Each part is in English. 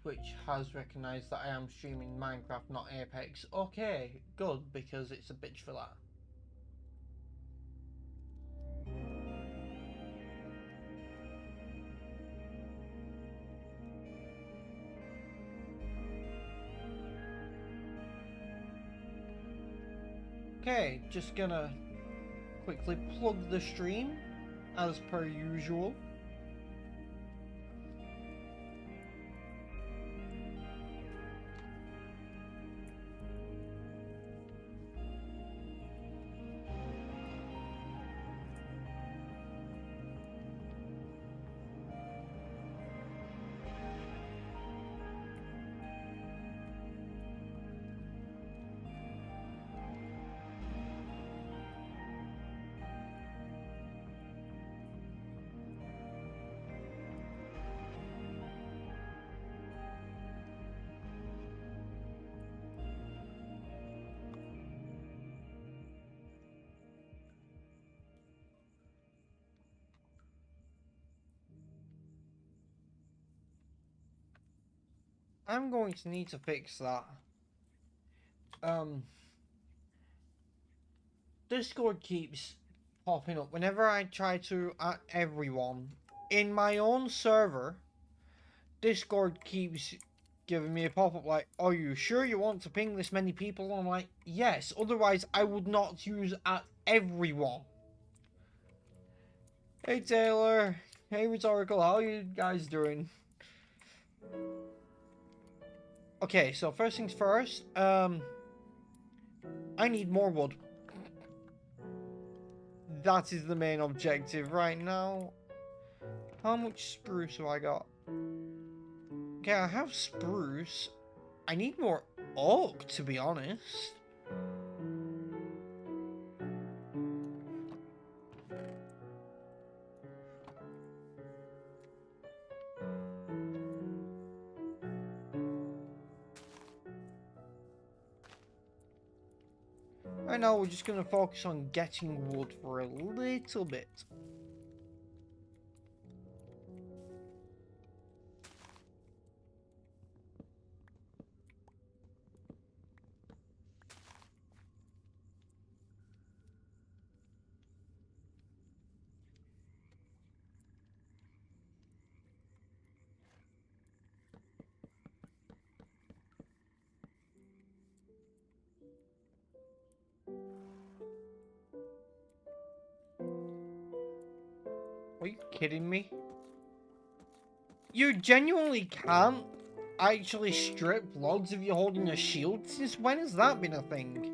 Twitch has recognised that I am streaming Minecraft, not Apex. Okay, good, because it's a bitch for that. Okay, just gonna quickly plug the stream as per usual. I'm going to need to fix that. Discord keeps popping up whenever I try to add everyone. In my own server, Discord keeps giving me a pop-up like, are you sure you want to ping this many people? And I'm like, yes, otherwise I would not use at everyone. Hey Taylor, hey Rhetorical, how are you guys doing? Okay, so first things first, I need more wood. That is the main objective right now. How much spruce have I got? Okay, I have spruce. I need more oak, to be honest. Right now, we're just going to focus on getting wood for a little bit. Are you kidding me? You genuinely can't actually strip logs if you're holding a shield? Since when has that been a thing?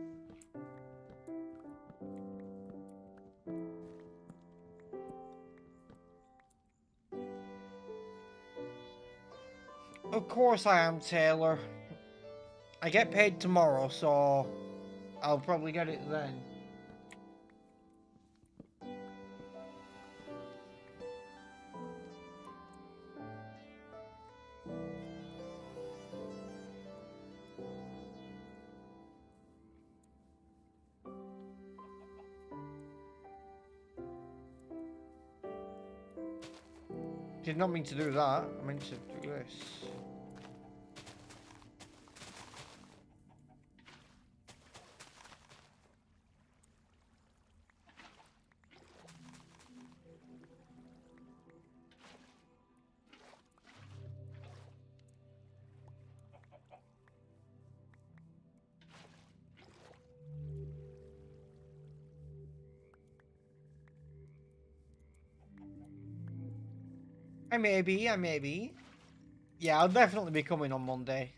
Of course I am, Taylor. I get paid tomorrow, so I'll probably get it then. Did not mean to do that. I meant to do this. I may be. Yeah, I'll definitely be coming on Monday.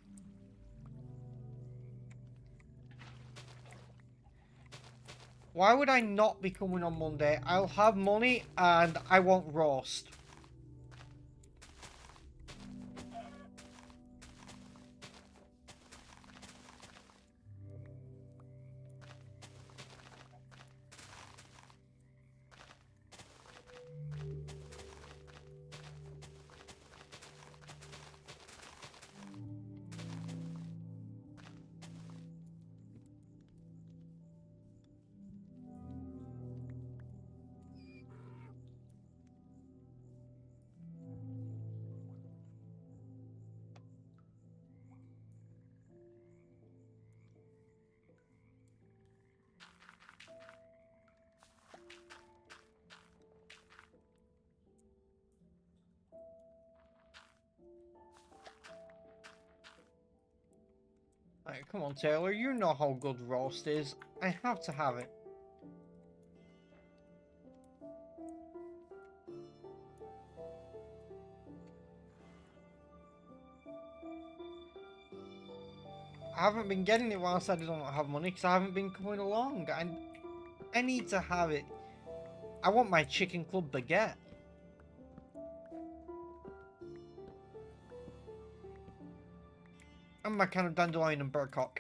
Why would I not be coming on Monday? I'll have money and I won't roast. Right, come on, Taylor. You know how good roast is. I have to have it. I haven't been getting it whilst I don't have money because I haven't been coming along. I need to have it. I want my chicken club baguette. And my kind of dandelion and burcock.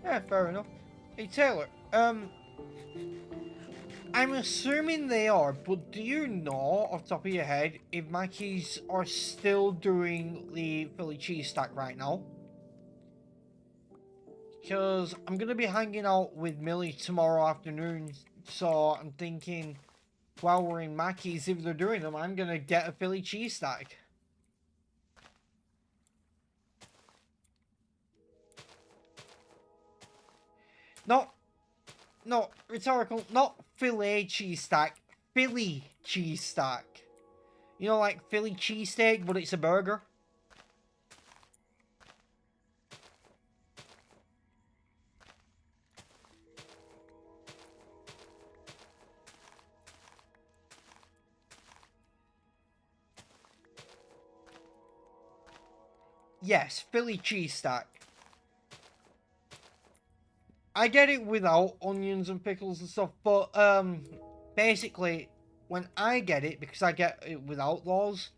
Yeah, fair enough. Hey Taylor, I'm assuming they are, but do you know off the top of your head if Mackey's are still doing the Philly cheese stack right now? Because I'm gonna be hanging out with Millie tomorrow afternoon, so I'm thinking while we're in Mackey's, if they're doing them, I'm gonna get a Philly cheese stack. No, no, rhetorical, not filet cheese stack, Philly cheese stack. You know, like Philly cheesesteak, but it's a burger. Yes, Philly cheese stack. I get it without onions and pickles and stuff, but basically, when I get it, because I get it without those,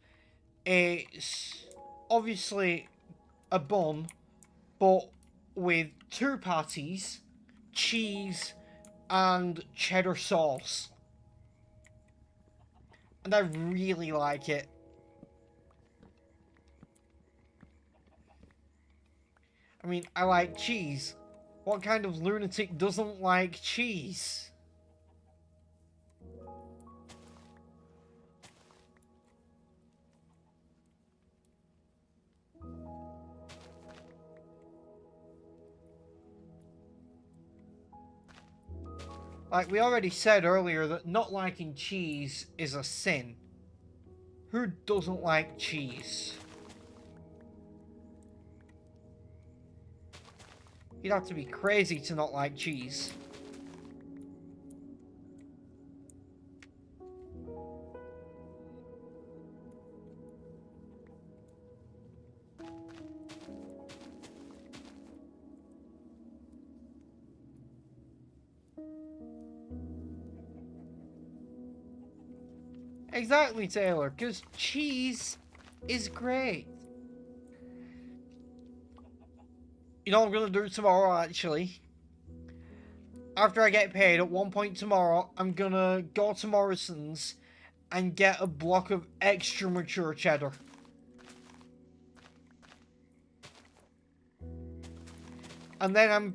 it's obviously a bun, but with two patties, cheese, and cheddar sauce. And I really like it. I mean, I like cheese. What kind of lunatic doesn't like cheese? Like, we already said earlier that not liking cheese is a sin. Who doesn't like cheese? You'd have to be crazy to not like cheese. Exactly, Taylor, because cheese is great. You know what I'm going to do tomorrow, actually? After I get paid, at one point tomorrow, I'm going to go to Morrison's and get a block of extra mature cheddar. And then I'm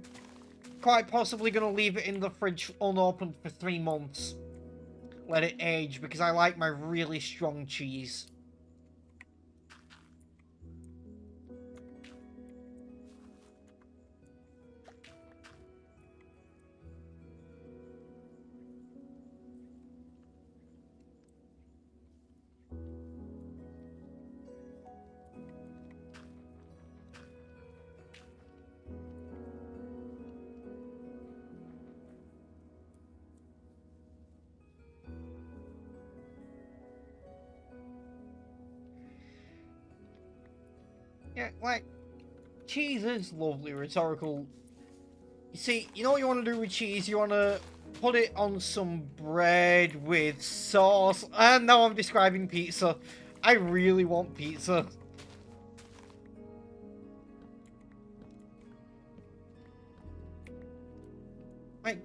quite possibly going to leave it in the fridge unopened for 3 months. Let it age, because I like my really strong cheese. Yeah, like, cheese is lovely, rhetorical. You see, you know what you want to do with cheese? You want to put it on some bread with sauce. And now I'm describing pizza. I really want pizza. Like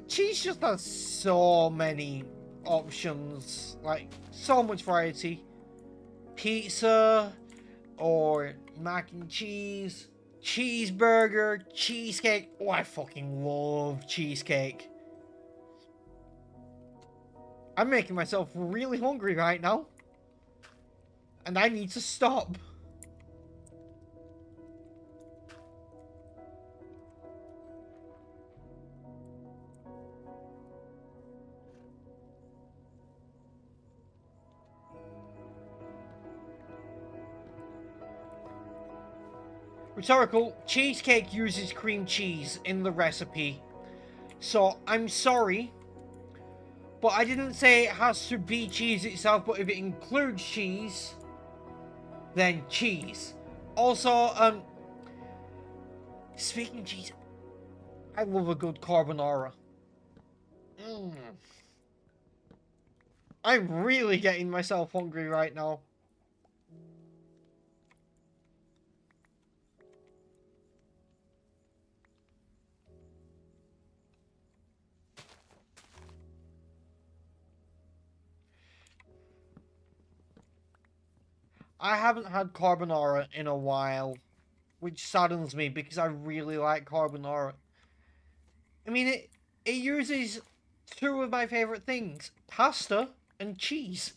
cheese just has so many options. Like, so much variety. pizza or mac and cheese, cheeseburger, cheesecake. Oh, I fucking love cheesecake. I'm making myself really hungry right now. And I need to stop. Rhetorical, cheesecake uses cream cheese in the recipe. So, I'm sorry. But I didn't say it has to be cheese itself, but if it includes cheese, then cheese. Also, speaking of cheese, I love a good carbonara. Mm. I'm really getting myself hungry right now. I haven't had carbonara in a while, which saddens me because I really like carbonara. I mean, it uses two of my favorite things, pasta and cheese.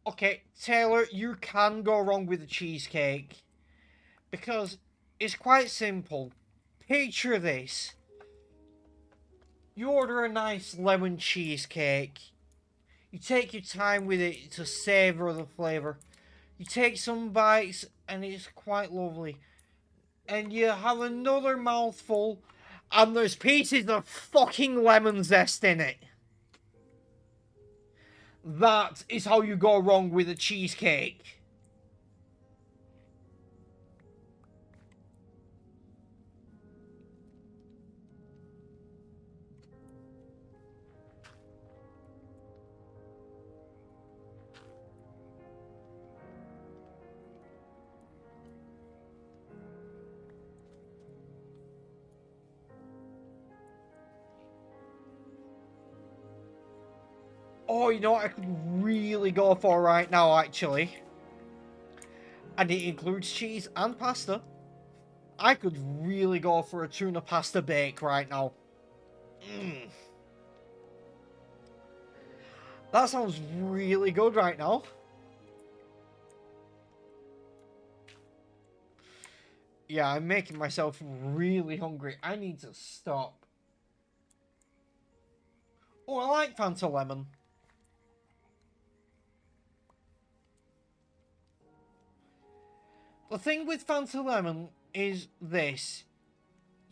Okay, Taylor, you can go wrong with the cheesecake because it's quite simple. Picture this. You order a nice lemon cheesecake. You take your time with it to savour the flavour. You take some bites and it's quite lovely. And you have another mouthful and there's pieces of fucking lemon zest in it. That is how you go wrong with a cheesecake. Oh, you know what I could really go for right now, actually? And it includes cheese and pasta. I could really go for a tuna pasta bake right now. Mm. That sounds really good right now. Yeah, I'm making myself really hungry. I need to stop. Oh, I like Fanta Lemon. The thing with Fanta Lemon is this.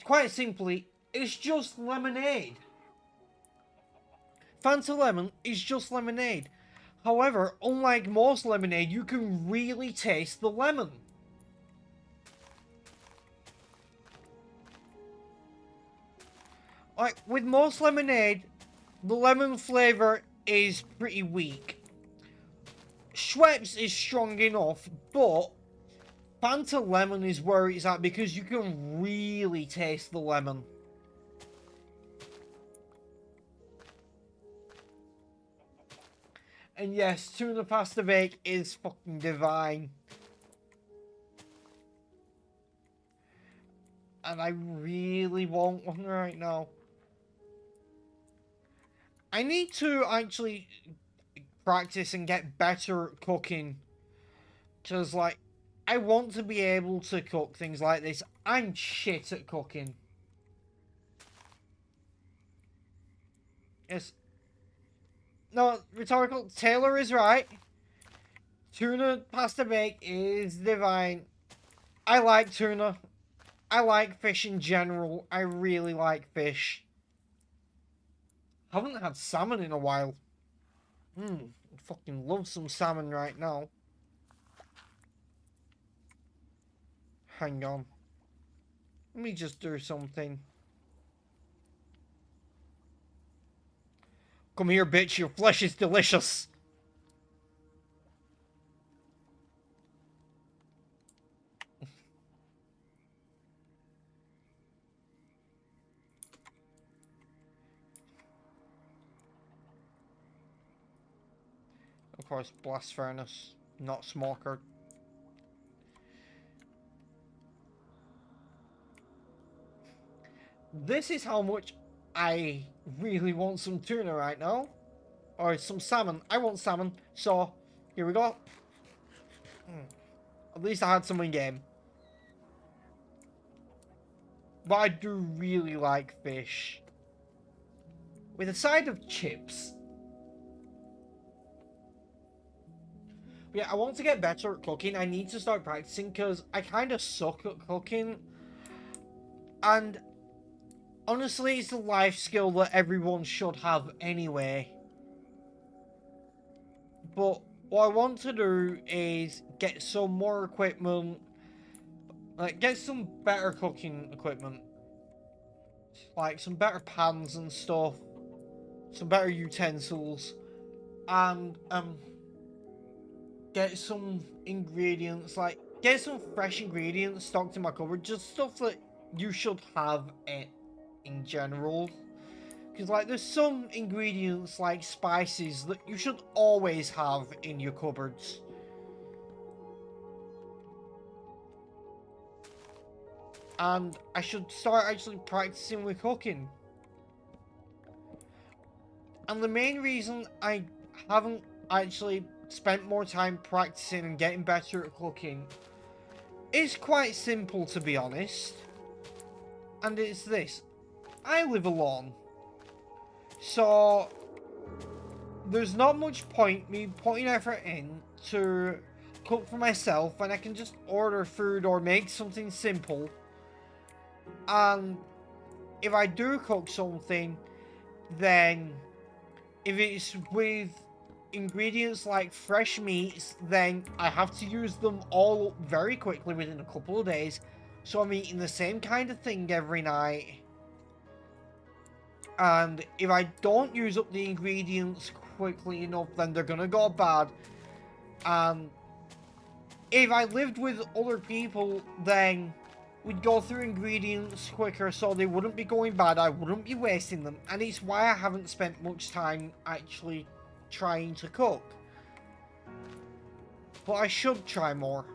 Quite simply, it's just lemonade. Fanta Lemon is just lemonade. However, unlike most lemonade, you can really taste the lemon. Like, with most lemonade, the lemon flavour is pretty weak. Schweppes is strong enough, but Fanta Lemon is where it's at because you can really taste the lemon. And yes, tuna pasta bake is fucking divine. And I really want one right now. I need to actually practice and get better at cooking. Because, like, I want to be able to cook things like this. I'm shit at cooking. Yes. No, rhetorical. Taylor is right. Tuna pasta bake is divine. I like tuna. I like fish in general. I really like fish. Haven't had salmon in a while. Fucking love some salmon right now. Hang on. Let me just do something. Come here, bitch. Your flesh is delicious. course, blast furnace, not smoker. This is how much I really want some tuna right now. Or some salmon. I want salmon. So, here we go. At least I had some in game. But I do really like fish. With a side of chips. But yeah, I want to get better at cooking. I need to start practicing because I kind of suck at cooking. And honestly, it's a life skill that everyone should have anyway. But what I want to do is get some more equipment. Like, get some better cooking equipment. Like, some better pans and stuff. Some better utensils. And, get some ingredients. Like, get some fresh ingredients stocked in my cupboard. Just stuff that you should have in general. Because, like, there's some ingredients, like spices, that you should always have in your cupboards. And I should start actually practicing with cooking. And the main reason I haven't actually spent more time practicing and getting better at cooking is quite simple, to be honest. And it's this. I live alone. So there's not much point me putting effort in to cook for myself when I can just order food or make something simple. And if I do cook something, then if it's with ingredients like fresh meats, then I have to use them all very quickly within a couple of days. So I'm eating the same kind of thing every night. And if I don't use up the ingredients quickly enough, then they're gonna go bad. And if I lived with other people, then we'd go through ingredients quicker so they wouldn't be going bad. I wouldn't be wasting them. And it's why I haven't spent much time actually trying to cook. But I should try more.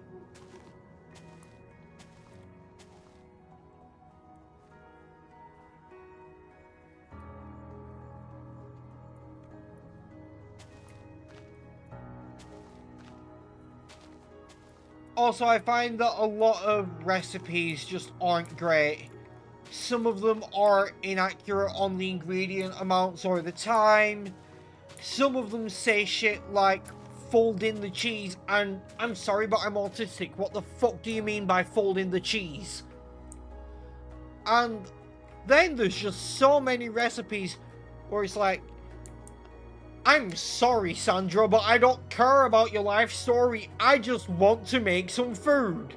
Also, I find that a lot of recipes just aren't great. Some of them are inaccurate on the ingredient amounts or the time. Some of them say shit like, fold in the cheese, and I'm sorry, but I'm autistic. What the fuck do you mean by fold in the cheese? And then there's just so many recipes where it's like, I'm sorry, Sandra, but I don't care about your life story. I just want to make some food.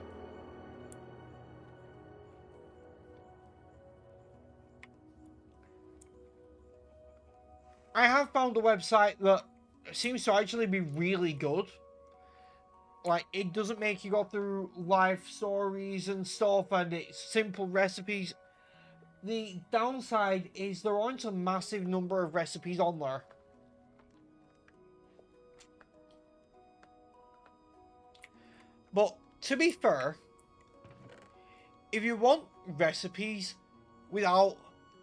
I have found a website that seems to actually be really good. Like, it doesn't make you go through life stories and stuff, and it's simple recipes. The downside is there aren't a massive number of recipes on there. But, to be fair, if you want recipes without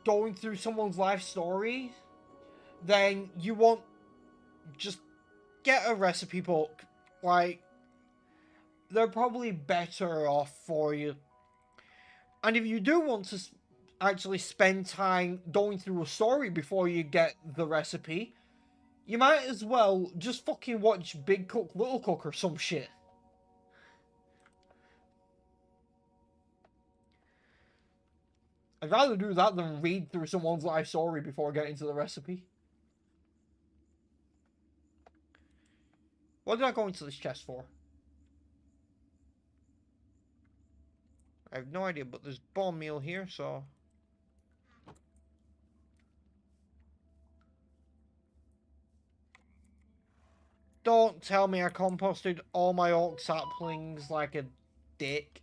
going through someone's life story, then you want just get a recipe book. Like, they're probably better off for you. And if you do want to actually spend time going through a story before you get the recipe, you might as well just fucking watch Big Cook, Little Cook or some shit. I'd rather do that than read through someone's life story before getting to the recipe. What did I go into this chest for? I have no idea, but there's bone meal here, so... Don't tell me I composted all my oak saplings like a dick.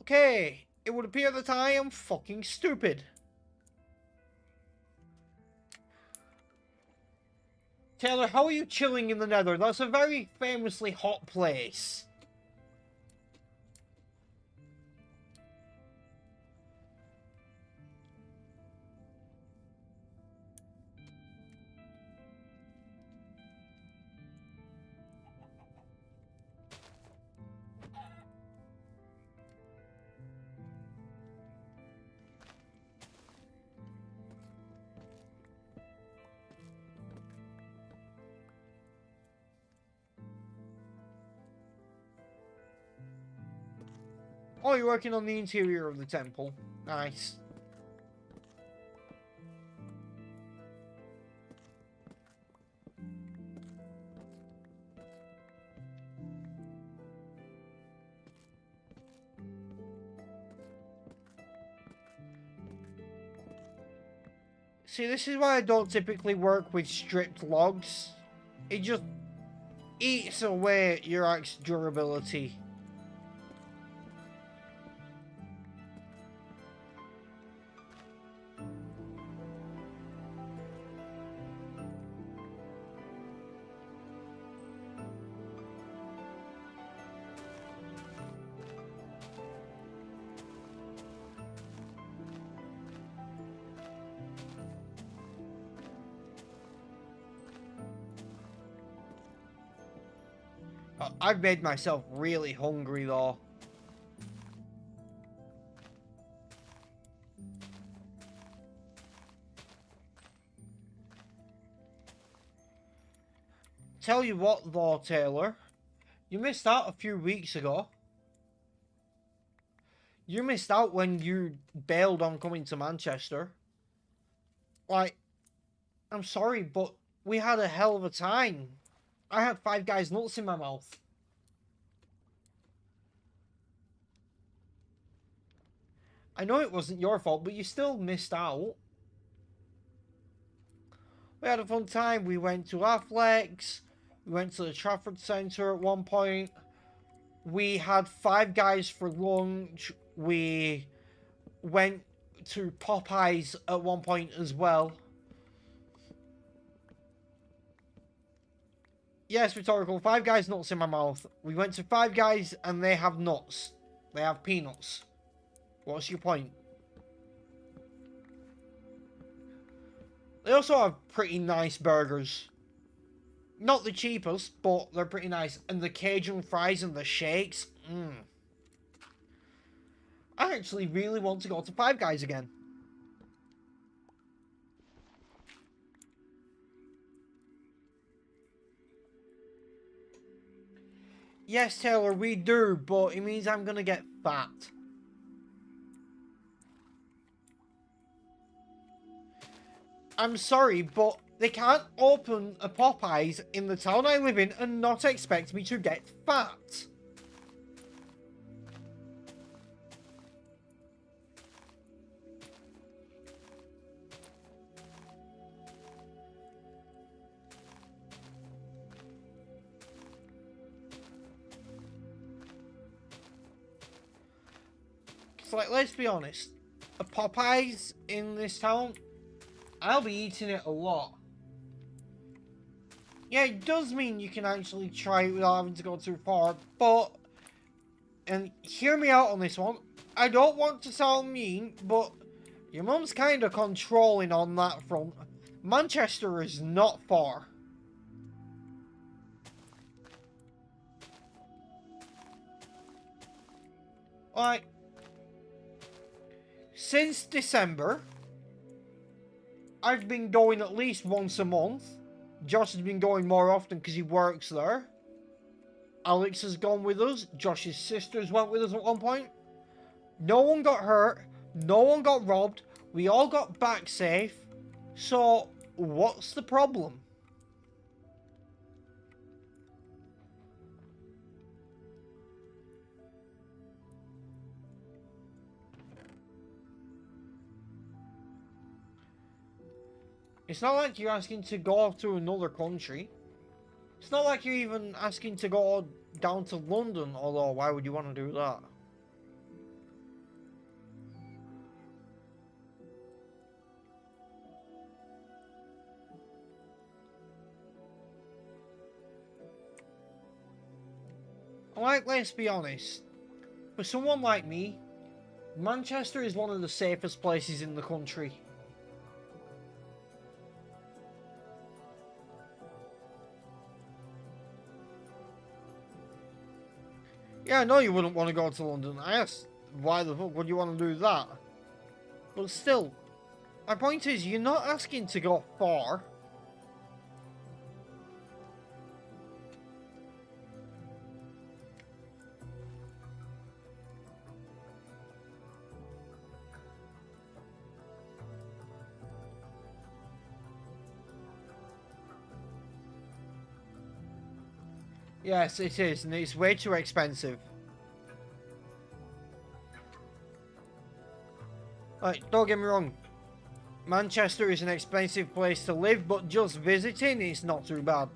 Okay, it would appear that I am fucking stupid. Taylor, how are you chilling in the Nether? That's a very famously hot place. Oh, you're working on the interior of the temple. Nice. See, this is why I don't typically work with stripped logs. It just eats away at your axe durability. I've made myself really hungry though. Tell you what though, Taylor. You missed out a few weeks ago. You missed out when you bailed on coming to Manchester. Like, I'm sorry, but we had a hell of a time. I had Five Guys nuts in my mouth. I know it wasn't your fault, but you still missed out. We had a fun time. We went to Affleck's. We went to the Trafford Centre at one point. We had Five Guys for lunch. We went to Popeyes at one point as well. Yes, rhetorical. Five Guys nuts in my mouth. We went to Five Guys and they have nuts. They have peanuts. What's your point? They also have pretty nice burgers. Not the cheapest, but they're pretty nice. And the Cajun fries and the shakes. I actually really want to go to Five Guys again. Yes, Taylor, we do, but it means I'm gonna get fat. I'm sorry, but they can't open a Popeyes in the town I live in and not expect me to get fat. It's like, let's be honest. A Popeyes in this town, I'll be eating it a lot. Yeah, it does mean you can actually try it without having to go too far, but... And hear me out on this one. I don't want to sound mean, but your mum's kind of controlling on that front. Manchester is not far. Like, since December, I've been going at least once a month. Josh has been going more often because he works there. Alex has gone with us. Josh's sisters went with us at one point. No one got hurt. No one got robbed. We all got back safe. So, what's the problem? It's not like you're asking to go to another country. It's not like you're even asking to go down to London, although why would you want to do that? Like, let's be honest. For someone like me, Manchester is one of the safest places in the country. Yeah, I know you wouldn't want to go to London. I asked, why the fuck would you want to do that? But still, my point is, you're not asking to go far. Yes, it is, and it's way too expensive. Like, don't get me wrong, Manchester is an expensive place to live, but just visiting is not too bad.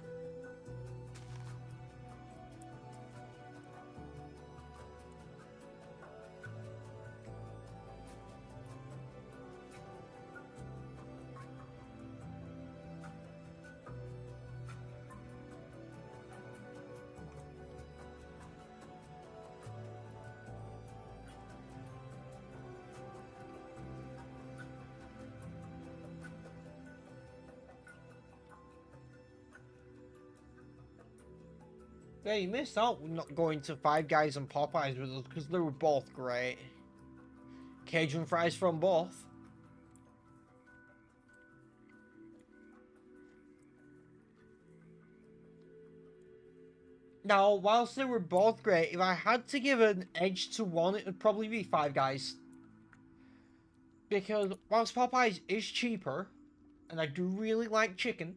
Yeah, you missed out not going to Five Guys and Popeyes with us because they were both great. Cajun fries from both. Now, whilst they were both great, if I had to give an edge to one, it would probably be Five Guys. Because whilst Popeyes is cheaper, and I do really like chicken,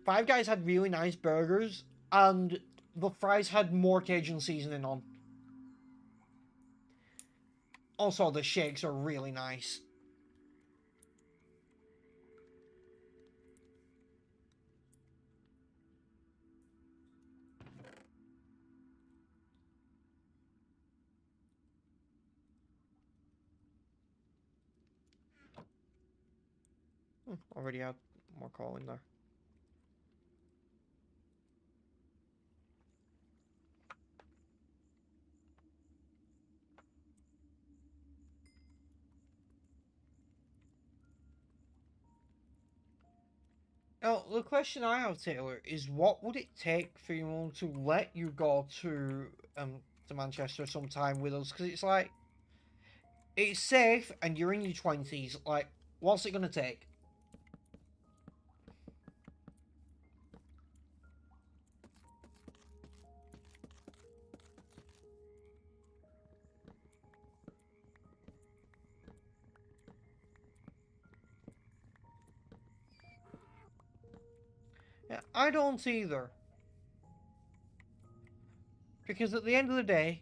Five Guys had really nice burgers, and the fries had more Cajun seasoning on. Also, the shakes are really nice. Already had more call in there. Now, the question I have, Taylor, is what would it take for you to let you go to Manchester sometime with us? Because it's like it's safe and you're in your 20s. Like, what's it gonna take? Yeah, I don't either. Because at the end of the day,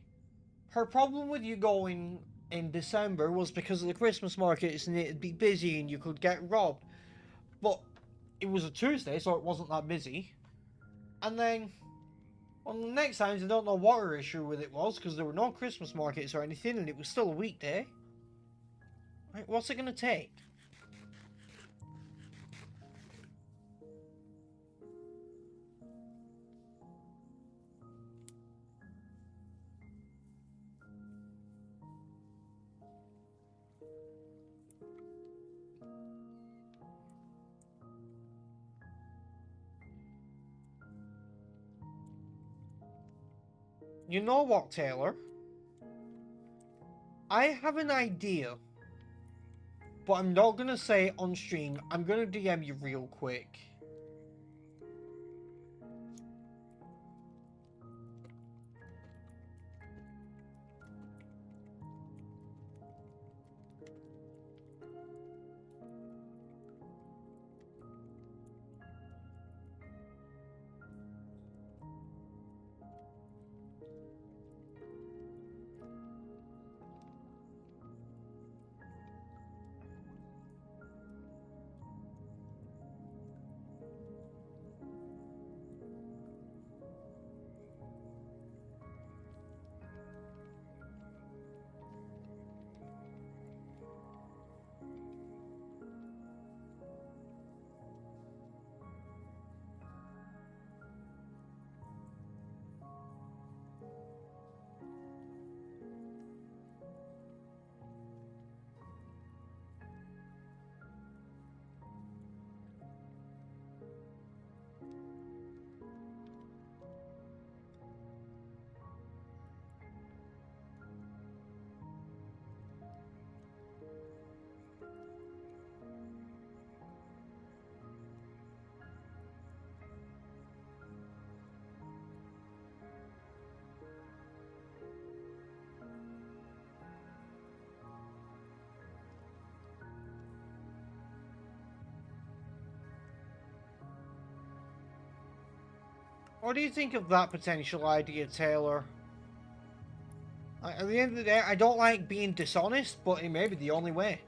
her problem with you going in December was because of the Christmas markets and it'd be busy and you could get robbed. But it was a Tuesday, so it wasn't that busy. And then on the next times, I don't know what her issue with it was because there were no Christmas markets or anything, and it was still a weekday. Like, what's it gonna take? You know what, Taylor? I have an idea, but I'm not gonna say it on stream. I'm gonna DM you real quick. What do you think of that potential idea, Taylor? At the end of the day, I don't like being dishonest, but it may be the only way.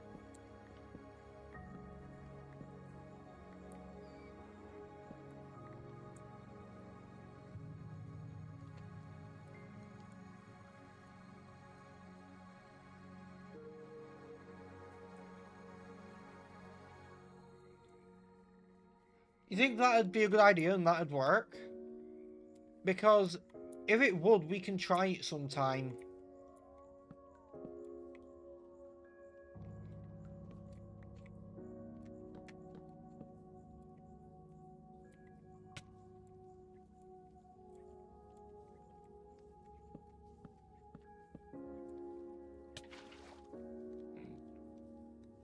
You think that'd be a good idea and that'd work? Because if it would, we can try it sometime.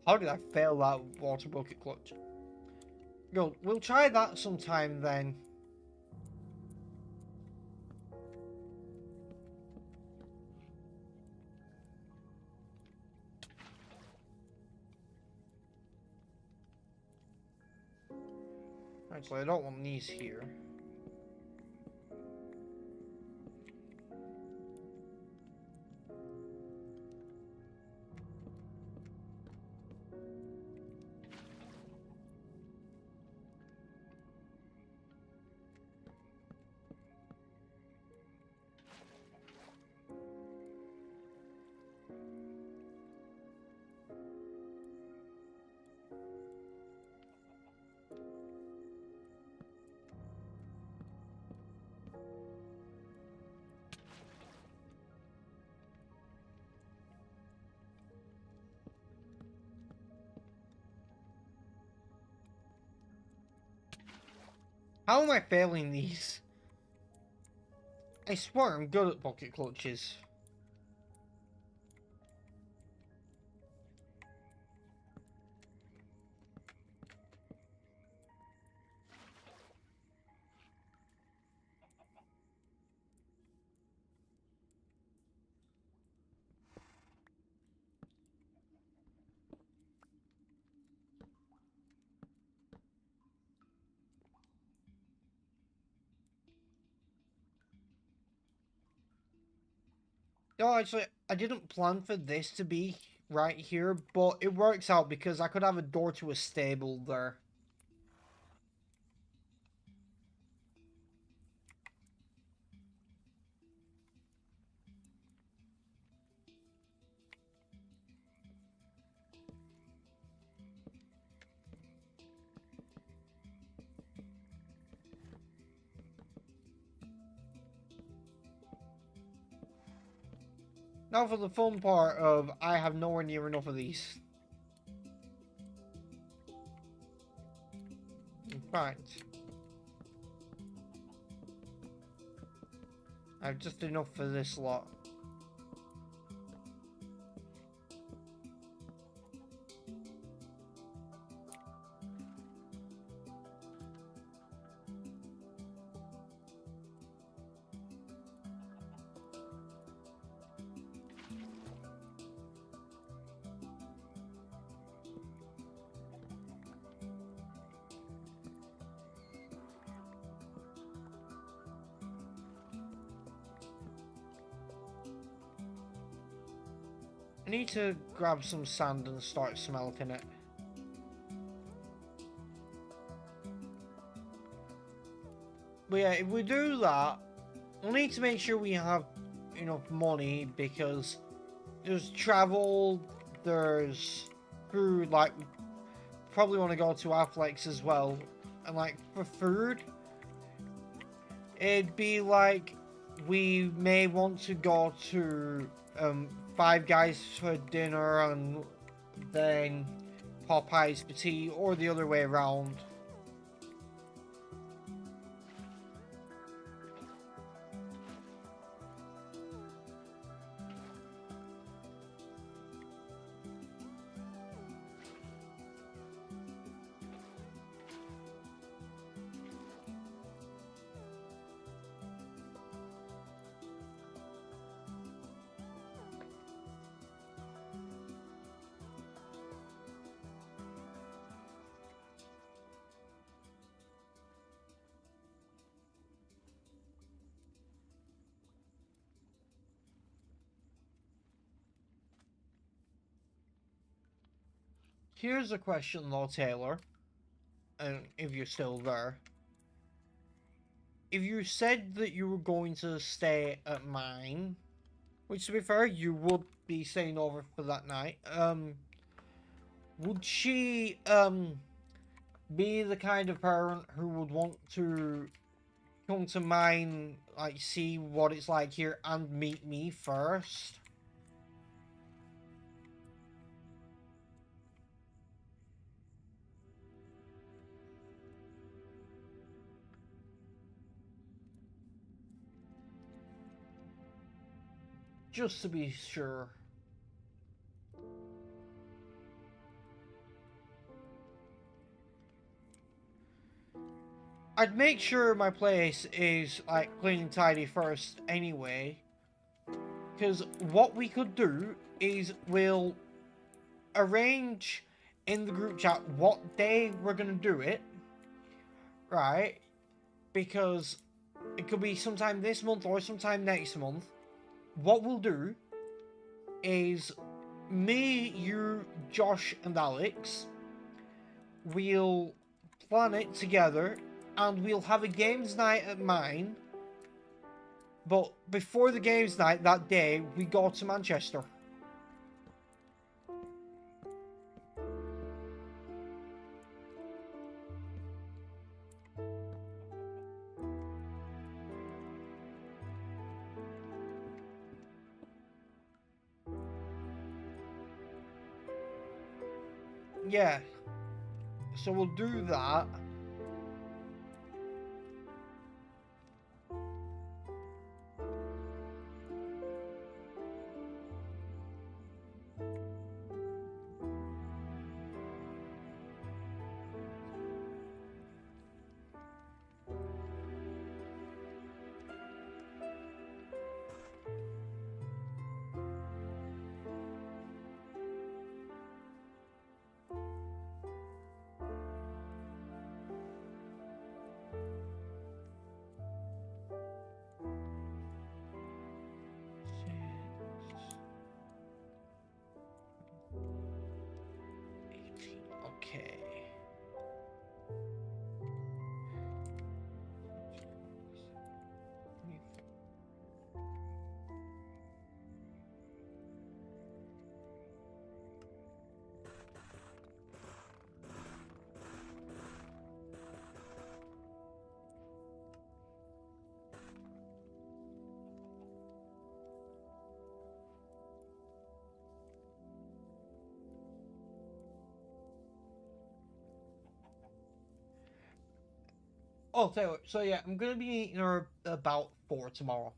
How did I fail that water bucket clutch? Go, we'll try that sometime then. Actually, I don't want these here. How am I failing these? I swear I'm good at bucket clutches. No, actually, I didn't plan for this to be right here, but it works out because I could have a door to a stable there. Now for the fun part of I have nowhere near enough of these. In fact, I have just enough for this lot. I need to grab some sand and start smelting it. But yeah, if we do that, we'll need to make sure we have enough money because there's travel, there's food, like probably want to go to Affleck's as well. And like for food, it'd be like we may want to go to Five Guys for dinner and then Popeyes for tea, or the other way around. Here's a question though, Taylor, and if you're still there. If you said that you were going to stay at mine, which to be fair, you would be staying over for that night, would she, be the kind of parent who would want to come to mine, like, see what it's like here and meet me first? Just to be sure. I'd make sure my place is, like, clean and tidy first anyway. Because what we could do is we'll arrange in the group chat what day we're going to do it. Right? Because it could be sometime this month or sometime next month. What we'll do is me, you, Josh, and Alex, we'll plan it together and we'll have a games night at mine. But before the games night that day, we go to Manchester. Yeah. So we'll do that. Okay. Oh, Taylor. So yeah, I'm gonna be eating her about 4 tomorrow.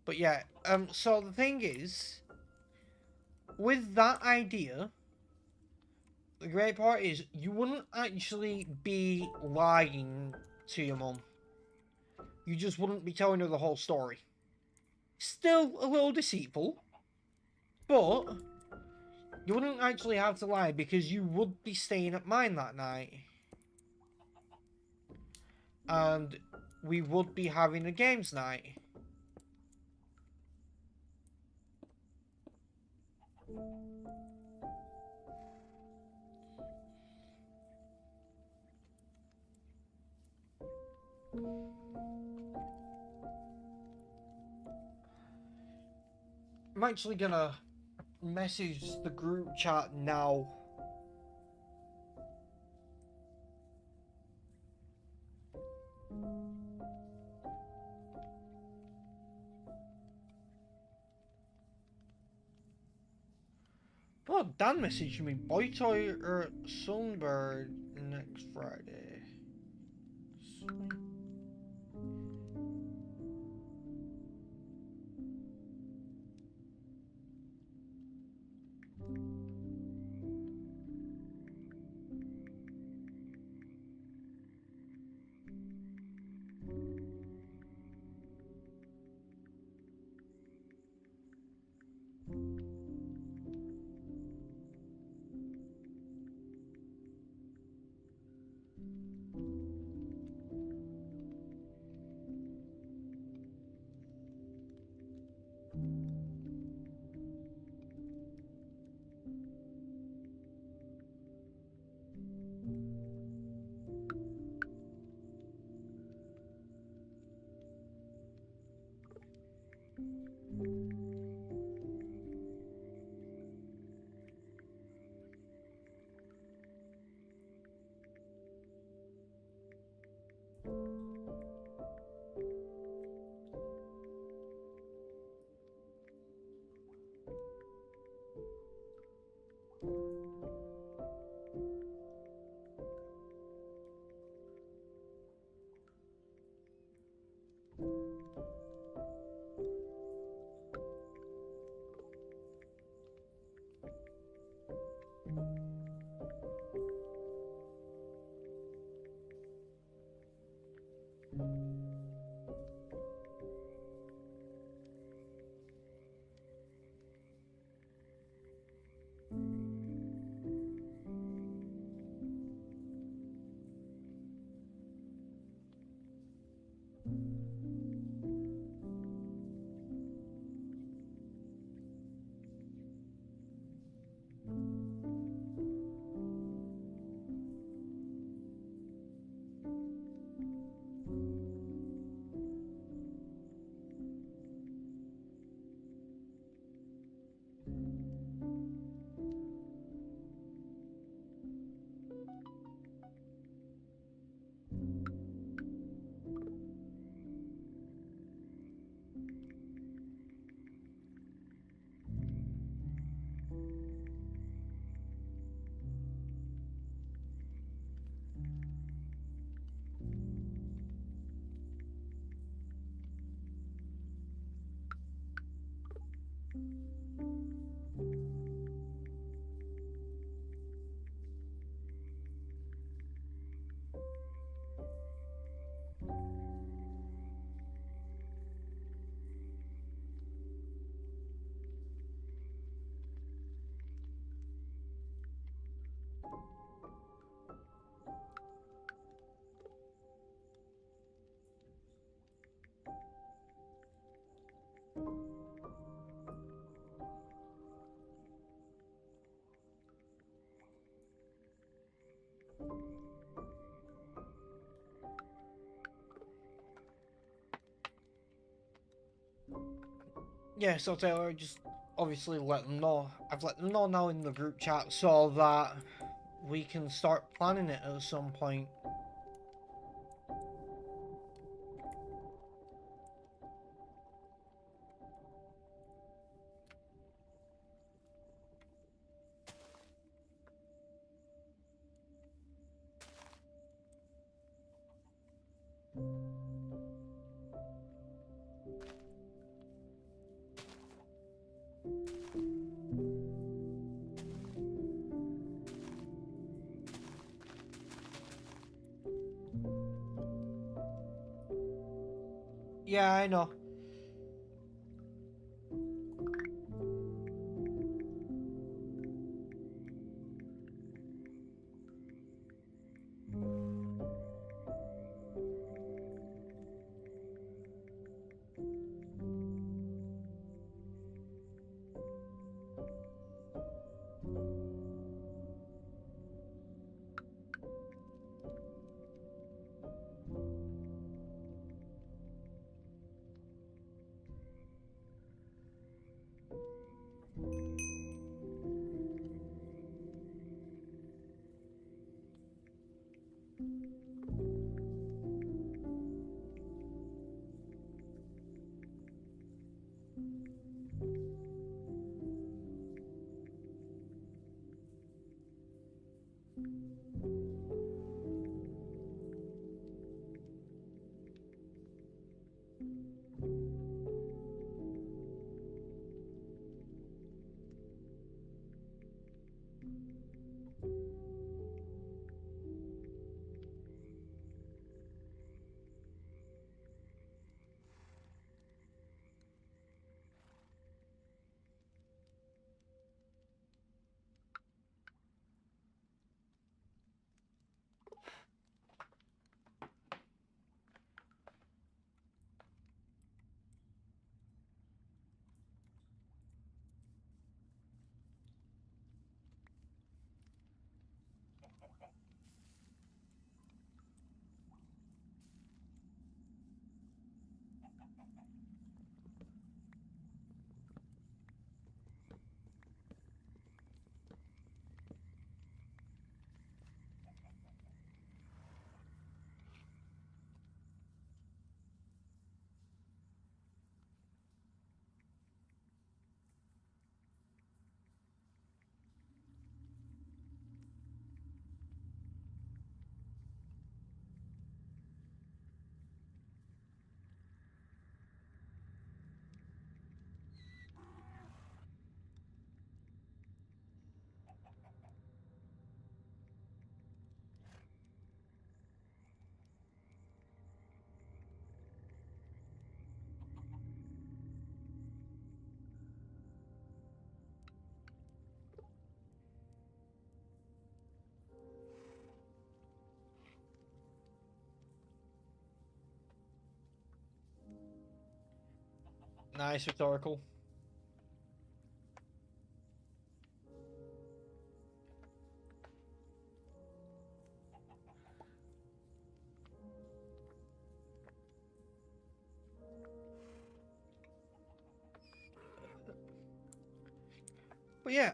But yeah, so the thing is, with that idea, the great part is you wouldn't actually be lying to your mum. You just wouldn't be telling her the whole story. Still a little deceitful, but you wouldn't actually have to lie because you would be staying at mine that night. And we would be having a games night. I'm actually gonna message the group chat now. Oh, Dan messaged me. Boy toy or Sunbird next Friday. Sweet. Yeah, so Taylor, just obviously let them know. I've let them know now in the group chat so that we can start planning it at some point. Yeah, I know. Nice rhetorical. But yeah,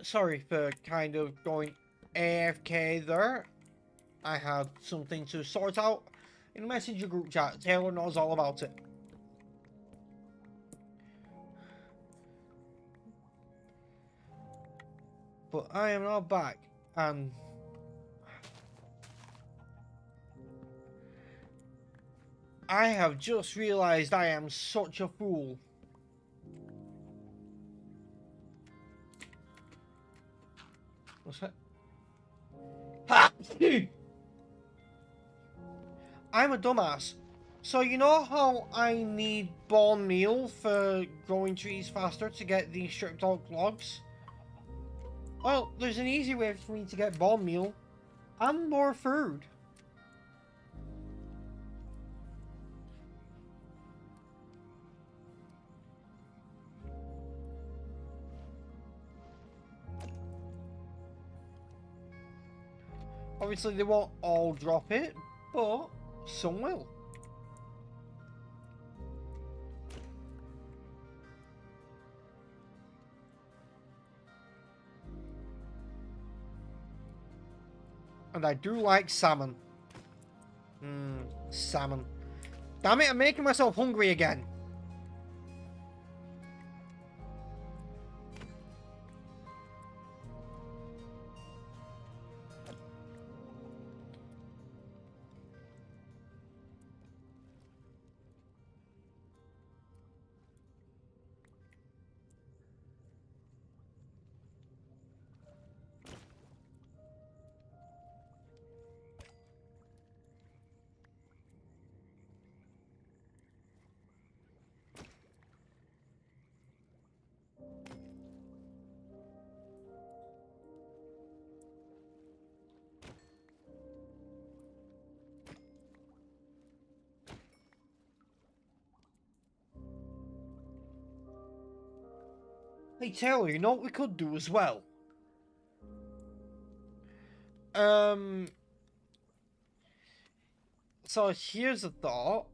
sorry for kind of going AFK there. I had something to sort out in the messenger group chat. Taylor knows all about it. But I am now back, and I have just realised I am such a fool. What's that? Ha! I'm a dumbass. So you know how I need bone meal for growing trees faster to get these stripped out logs? Well, there's an easy way for me to get bone meal and more food. Obviously they won't all drop it, but some will. And I do like salmon. Salmon. Damn it, I'm making myself hungry again. Hey Taylor, you know what we could do as well? So here's a thought.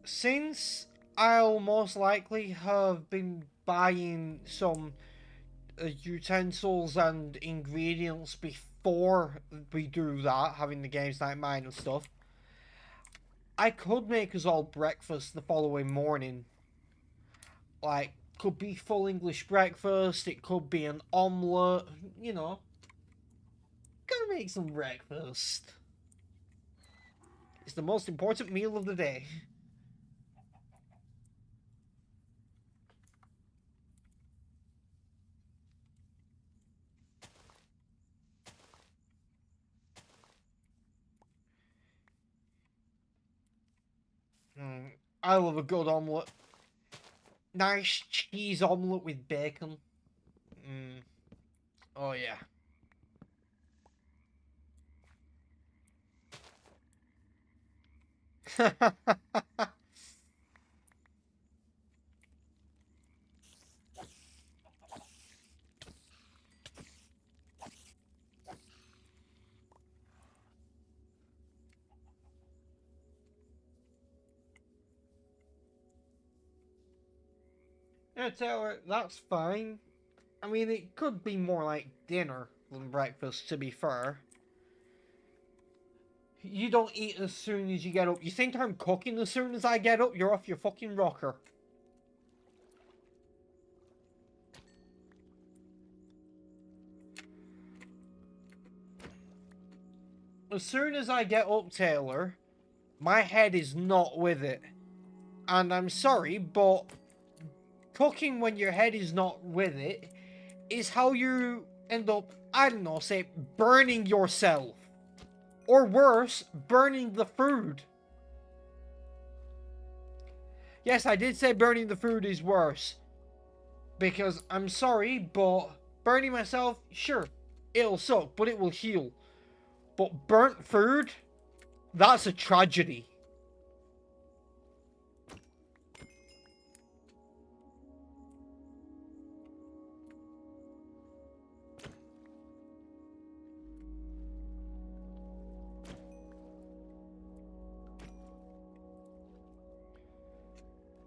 Since I'll most likely have been buying some utensils and ingredients before we do that, having the games night mine and stuff, I could make us all breakfast the following morning. Like, could be full English breakfast, it could be an omelette, you know. Gotta make some breakfast. It's the most important meal of the day. I love a good omelette. Nice cheese omelette with bacon. Oh yeah. Yeah, Taylor, that's fine. I mean, it could be more like dinner than breakfast, to be fair. You don't eat as soon as you get up. You think I'm cooking as soon as I get up? You're off your fucking rocker. As soon as I get up, Taylor, my head is not with it. And I'm sorry, but cooking when your head is not with it is how you end up, I don't know, say, burning yourself. Or worse, burning the food. Yes, I did say burning the food is worse. Because, I'm sorry, but burning myself, sure, it'll suck, but it will heal. But burnt food? That's a tragedy.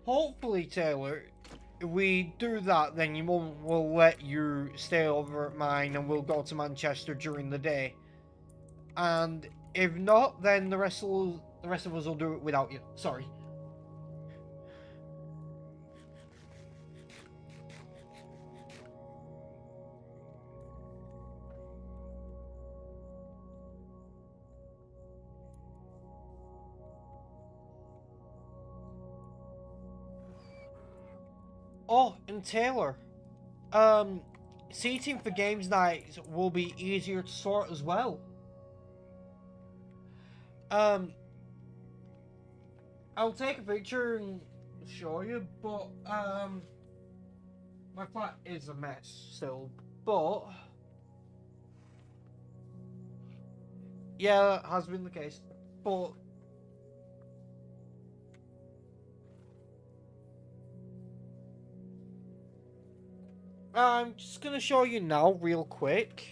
Hopefully, Taylor, if we do that, then your mum will let you stay over at mine and we'll go to Manchester during the day. And if not, then the rest of us will do it without you. Sorry. Oh, and Taylor, um, seating for games nights will be easier to sort as well. Um, I'll take a picture and show you, but my flat is a mess still. But yeah, that has been the case. But I'm just gonna show you now, real quick.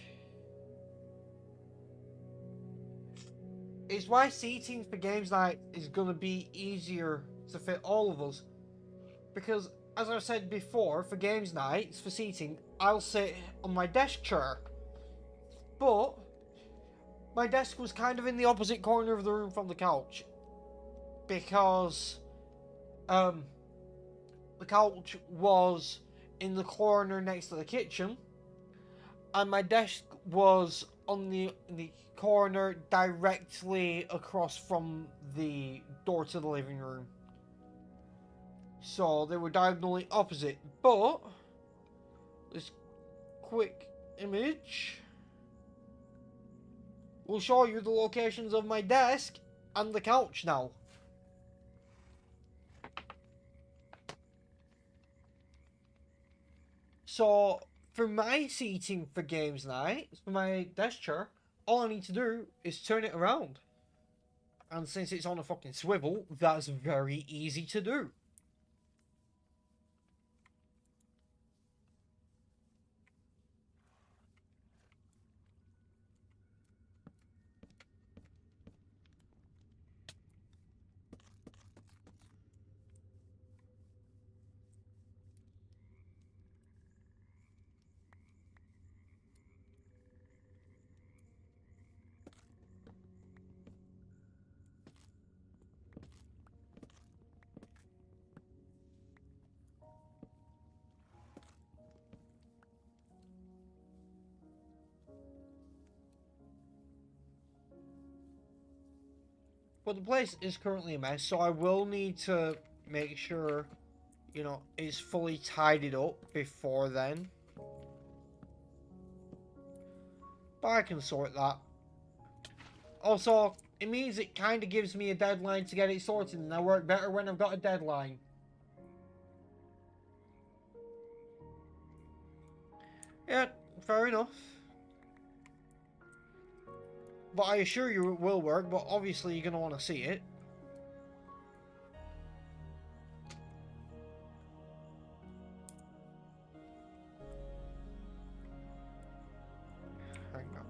Is why seating for games night is gonna be easier to fit all of us. Because, as I said before, for games nights, for seating, I'll sit on my desk chair. But my desk was kind of in the opposite corner of the room from the couch. Because um, the couch was in the corner next to the kitchen, and my desk was on the corner directly across from the door to the living room. So they were diagonally opposite. But this quick image will show you the locations of my desk and the couch now. So for my seating for games night, for my desk chair, all I need to do is turn it around. And since it's on a fucking swivel, that's very easy to do. But the place is currently a mess, so I will need to make sure, it's fully tidied up before then. But I can sort that. Also, it means it kind of gives me a deadline to get it sorted, and I work better when I've got a deadline. Yeah, fair enough. But I assure you it will work, but obviously you're going to want to see it. Hang on.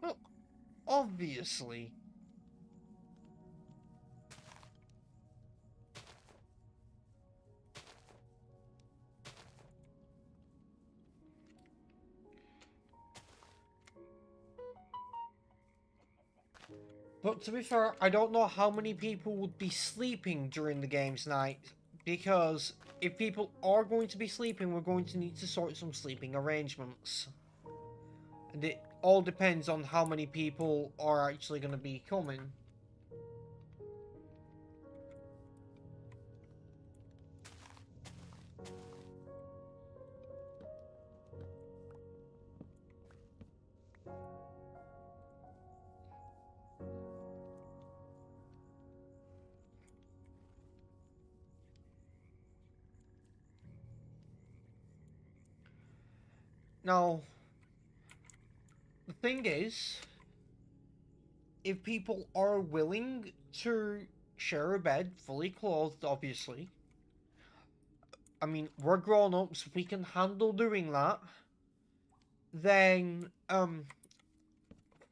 Well, obviously. But to be fair, I don't know how many people would be sleeping during the games night, because if people are going to be sleeping, we're going to need to sort some sleeping arrangements. And it all depends on how many people are actually going to be coming. Now, the thing is, if people are willing to share a bed, fully clothed, obviously, I mean, we're grown ups, we can handle doing that, then,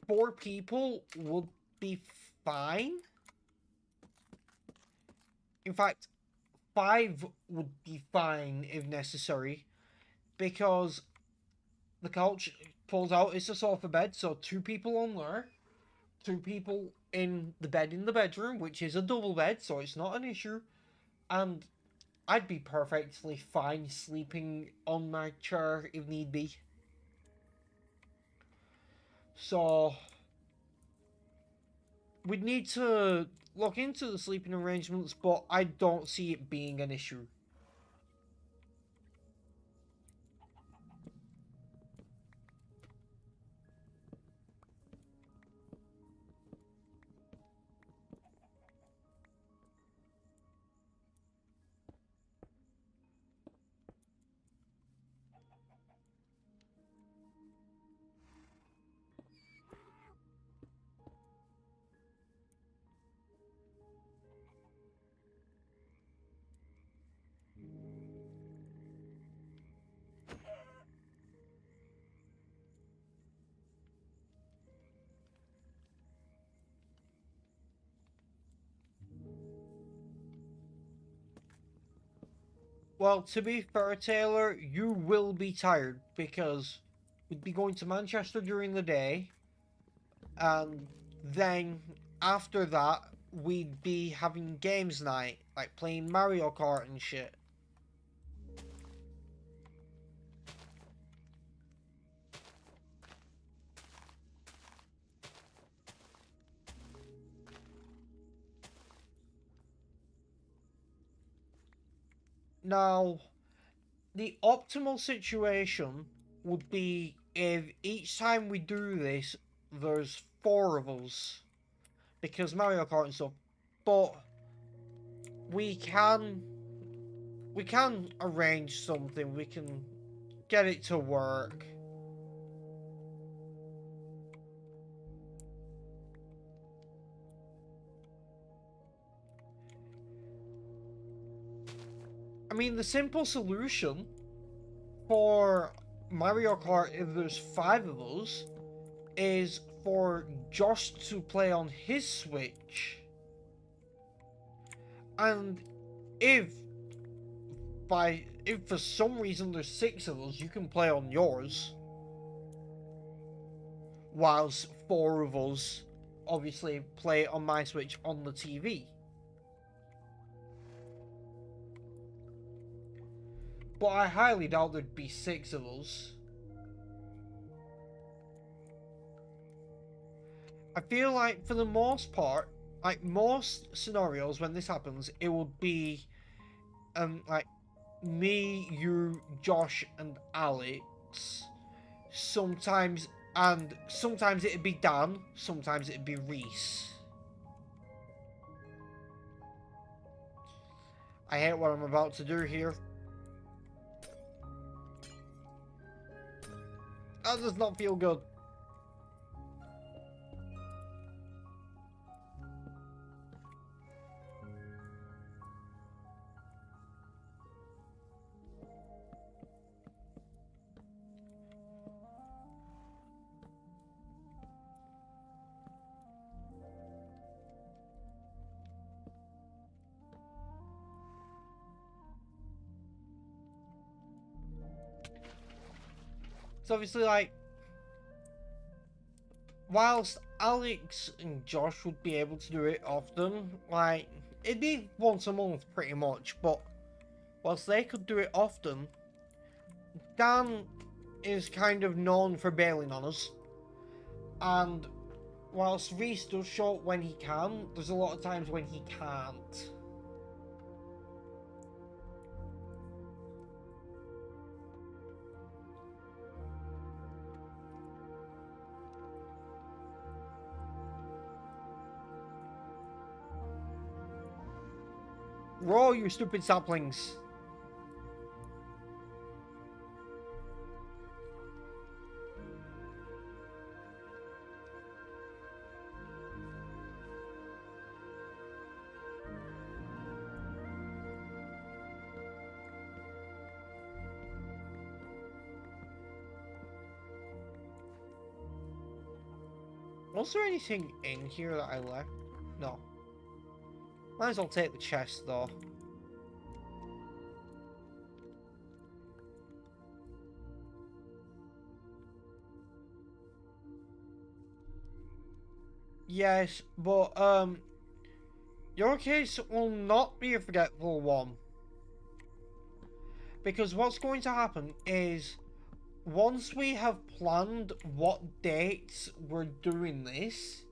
four people would be fine. In fact, five would be fine if necessary, because the couch pulls out, it's a sofa bed, so two people on there, two people in the bed in the bedroom, which is a double bed, so it's not an issue, and I'd be perfectly fine sleeping on my chair if need be. So, we'd need to look into the sleeping arrangements, but I don't see it being an issue. Well, to be fair, Taylor, you will be tired because we'd be going to Manchester during the day, and then after that, we'd be having games night, like playing Mario Kart and shit. Now, the optimal situation would be if each time we do this, there's four of us, because Mario Kart and stuff. But we can we can arrange something. We can get it to work. I mean, the simple solution for Mario Kart, if there's five of us, is for Josh to play on his Switch. And if if for some reason there's six of us, you can play on yours, whilst four of us obviously play on my Switch on the TV. But I highly doubt there'd be six of us. I feel like for the most part, like most scenarios when this happens, it would be like me, you, Josh, and Alex. Sometimes, and sometimes it'd be Dan, sometimes it'd be Reese. I hate what I'm about to do here. That does not feel good. It's obviously like, whilst Alex and Josh would be able to do it often, like, it'd be once a month pretty much, but whilst they could do it often, Dan is kind of known for bailing on us. And whilst Reese does show up when he can, there's a lot of times when he can't. Row, you stupid saplings. Was there anything in here that I left? No. Might as well take the chest, though. Yes, but, your case will not be a forgetful one. Because what's going to happen is, once we have planned what dates we're doing this,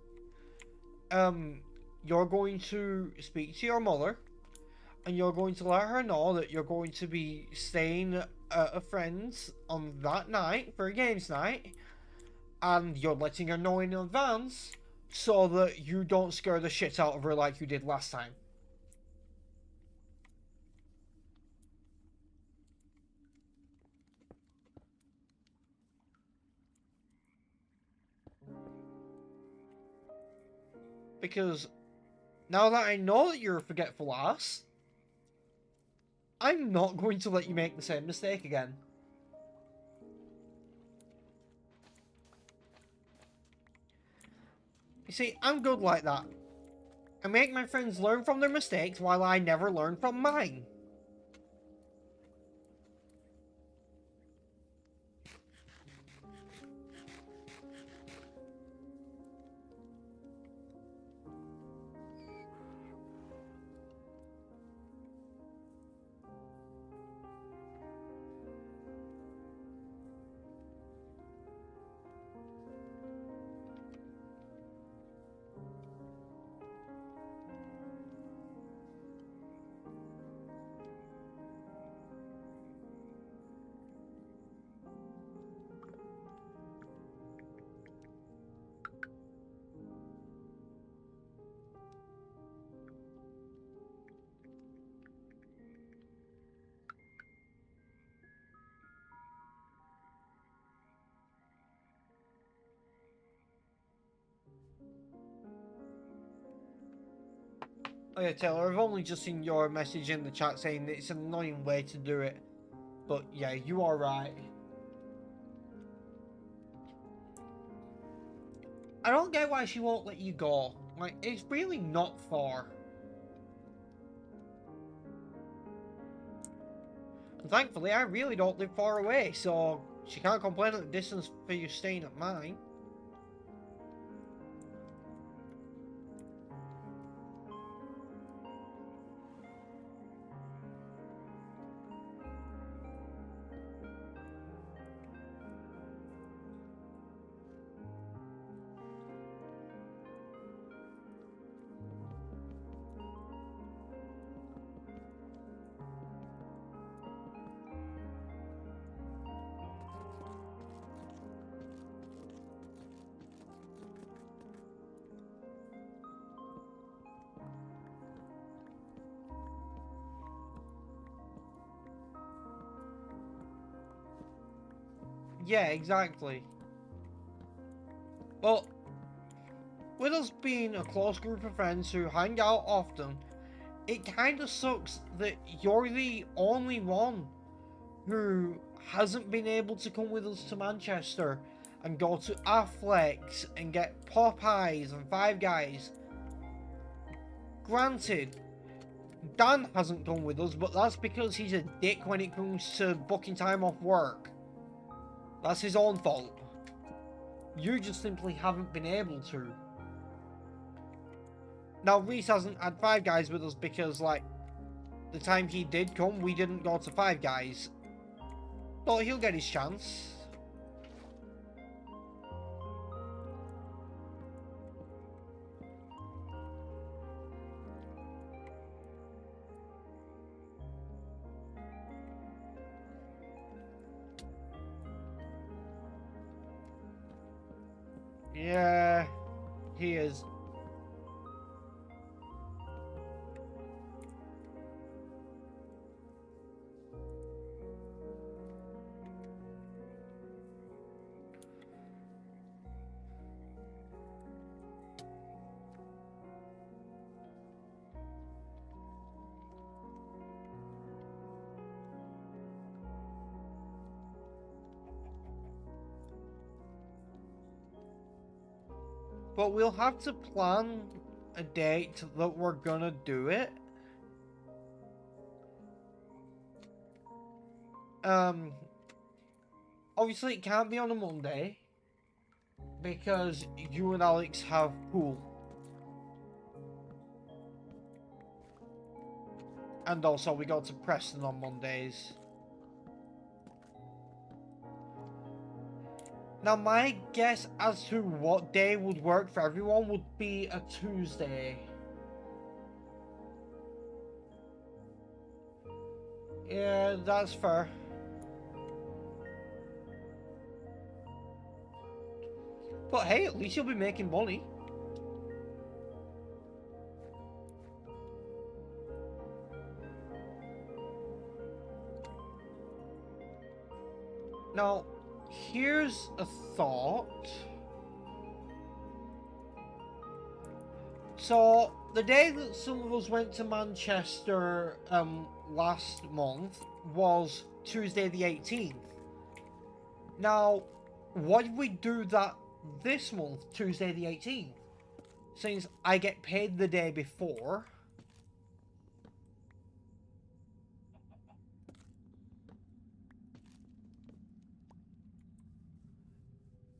you're going to speak to your mother, and you're going to let her know that you're going to be staying at a friend's on that night for a games night, and you're letting her know in advance so that you don't scare the shit out of her like you did last time. Because now that I know that you're a forgetful ass, I'm not going to let you make the same mistake again. You see, I'm good like that. I make my friends learn from their mistakes while I never learn from mine. Oh yeah, Taylor, I've only just seen your message in the chat saying that it's an annoying way to do it. But yeah, you are right. I don't get why she won't let you go. Like, it's really not far. And thankfully, I really don't live far away, so she can't complain at the distance for you staying at mine. Yeah, exactly. Well, with us being a close group of friends who hang out often, it kinda sucks that you're the only one who hasn't been able to come with us to Manchester and go to Affleck's and get Popeyes and Five Guys. Granted, Dan hasn't gone with us, but that's because he's a dick when it comes to booking time off work. That's his own fault. You just simply haven't been able to. Now, Reese hasn't had Five Guys with us because, like, the time he did come, we didn't go to Five Guys. But he'll get his chance. Yeah, he is. But we'll have to plan a date that we're gonna do it. Obviously it can't be on a Monday because you and Alex have pool. And also we go to Preston on Mondays. Now my guess as to what day would work for everyone would be a Tuesday. Yeah, that's fair. But hey, at least you'll be making money. Now, here's a thought. So, the day that some of us went to Manchester last month was Tuesday the 18th. Now, what if we do that this month, Tuesday the 18th? Since I get paid the day before.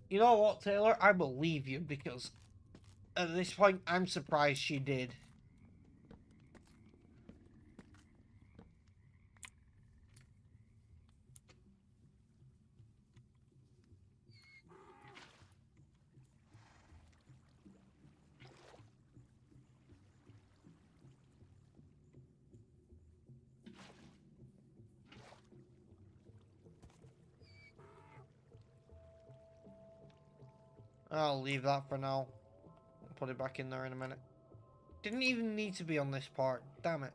You know what, Taylor? I believe you because at this point I'm surprised she did. I'll leave that for now. I'll put it back in there in a minute. Didn't even need to be on this part. Damn it.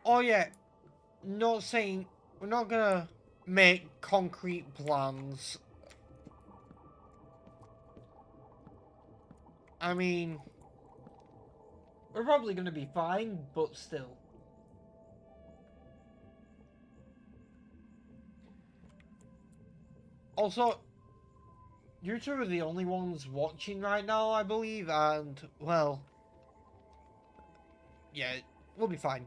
Oh yeah, not saying we're not gonna make concrete plans. I mean, we're probably gonna be fine, but still. Also, you two are the only ones watching right now, I believe, and, well, yeah, we'll be fine.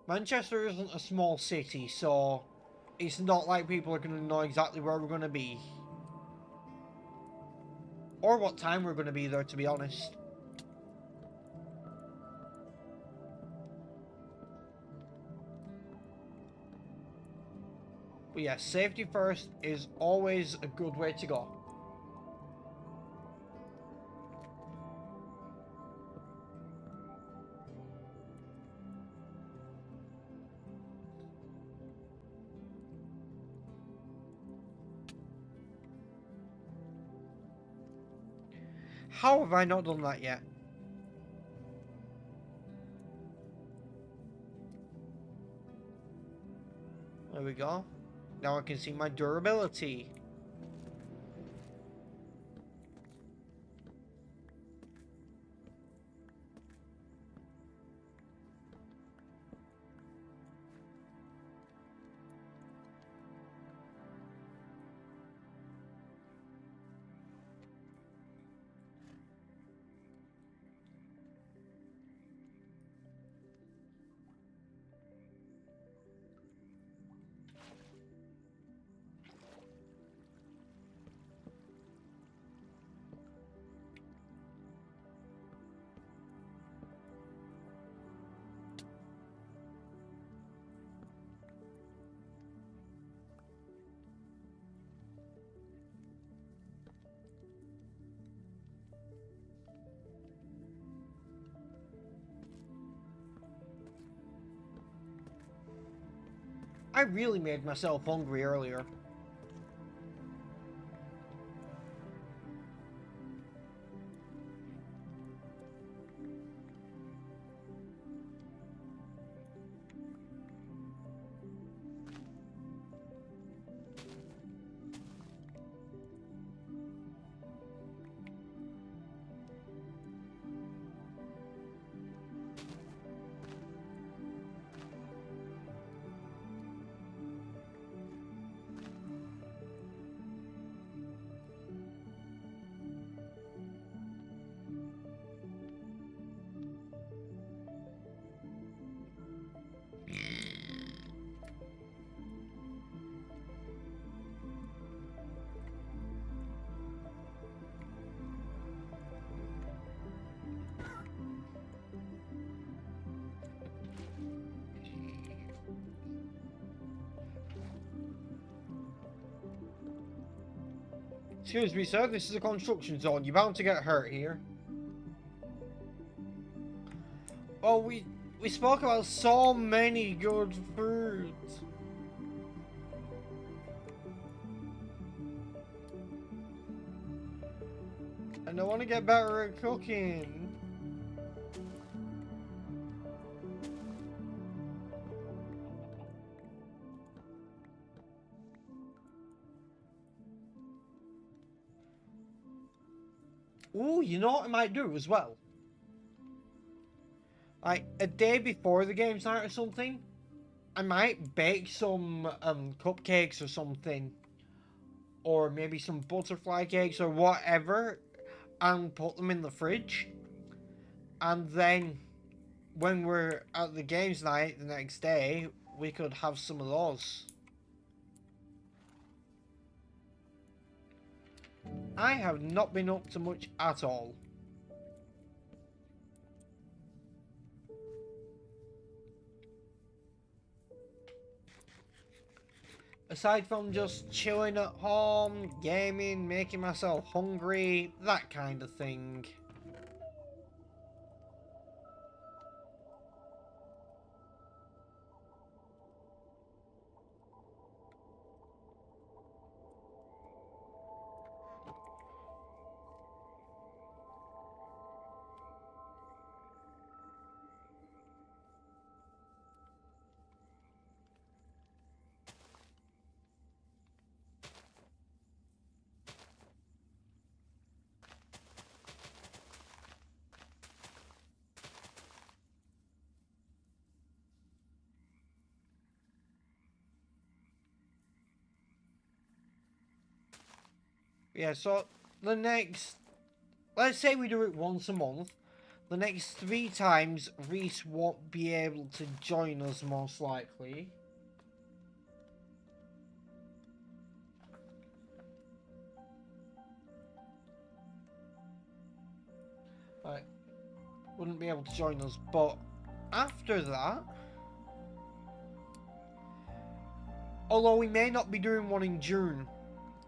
Manchester isn't a small city, so it's not like people are going to know exactly where we're going to be. Or what time we're going to be there, to be honest. But yeah, safety first is always a good way to go. How have I not done that yet? There we go. Now I can see my durability. I really made myself hungry earlier. Excuse me, sir, this is a construction zone. You're bound to get hurt here. Oh, we spoke about so many good foods. And I want to get better at cooking. Ooh, you know what I might do as well? Like, a day before the game's night or something, I might bake some cupcakes or something. Or maybe some butterfly cakes or whatever, and put them in the fridge. And then, when we're at the games night the next day, we could have some of those. I have not been up to much at all. Aside from just chilling at home, gaming, making myself hungry, that kind of thing. Yeah, so the next, let's say we do it once a month. The next 3 times, Reese won't be able to join us most likely. Right, wouldn't be able to join us, but after that, although we may not be doing one in June,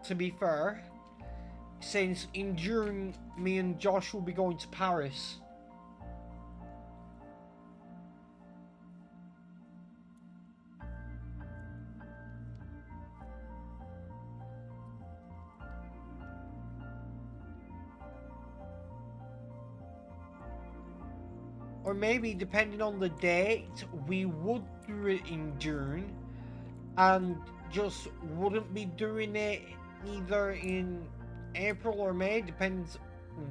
to be fair, since in June me and Josh will be going to Paris. Or maybe, depending on the date, we would do it in June and just wouldn't be doing it either in April or May, depends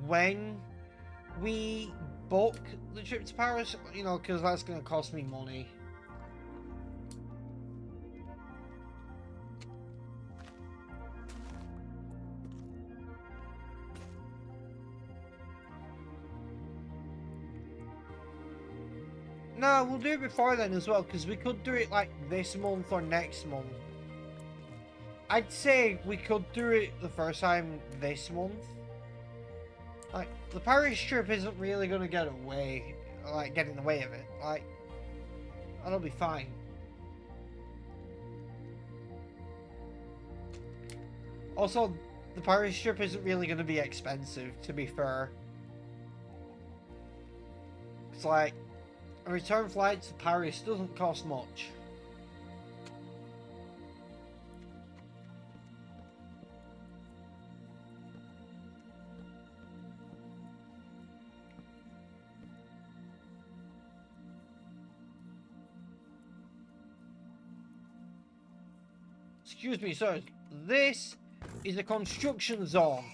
when we book the trip to Paris, you know, because that's going to cost me money. No, we'll do it before then as well, because we could do it like this month or next month. I'd say we could do it the first time this month. Like, the Paris trip isn't really going to get in the way of it. Like, that'll be fine. Also, the Paris trip isn't really going to be expensive, to be fair. It's like, a return flight to Paris doesn't cost much. Excuse me, sir. This is a construction zone.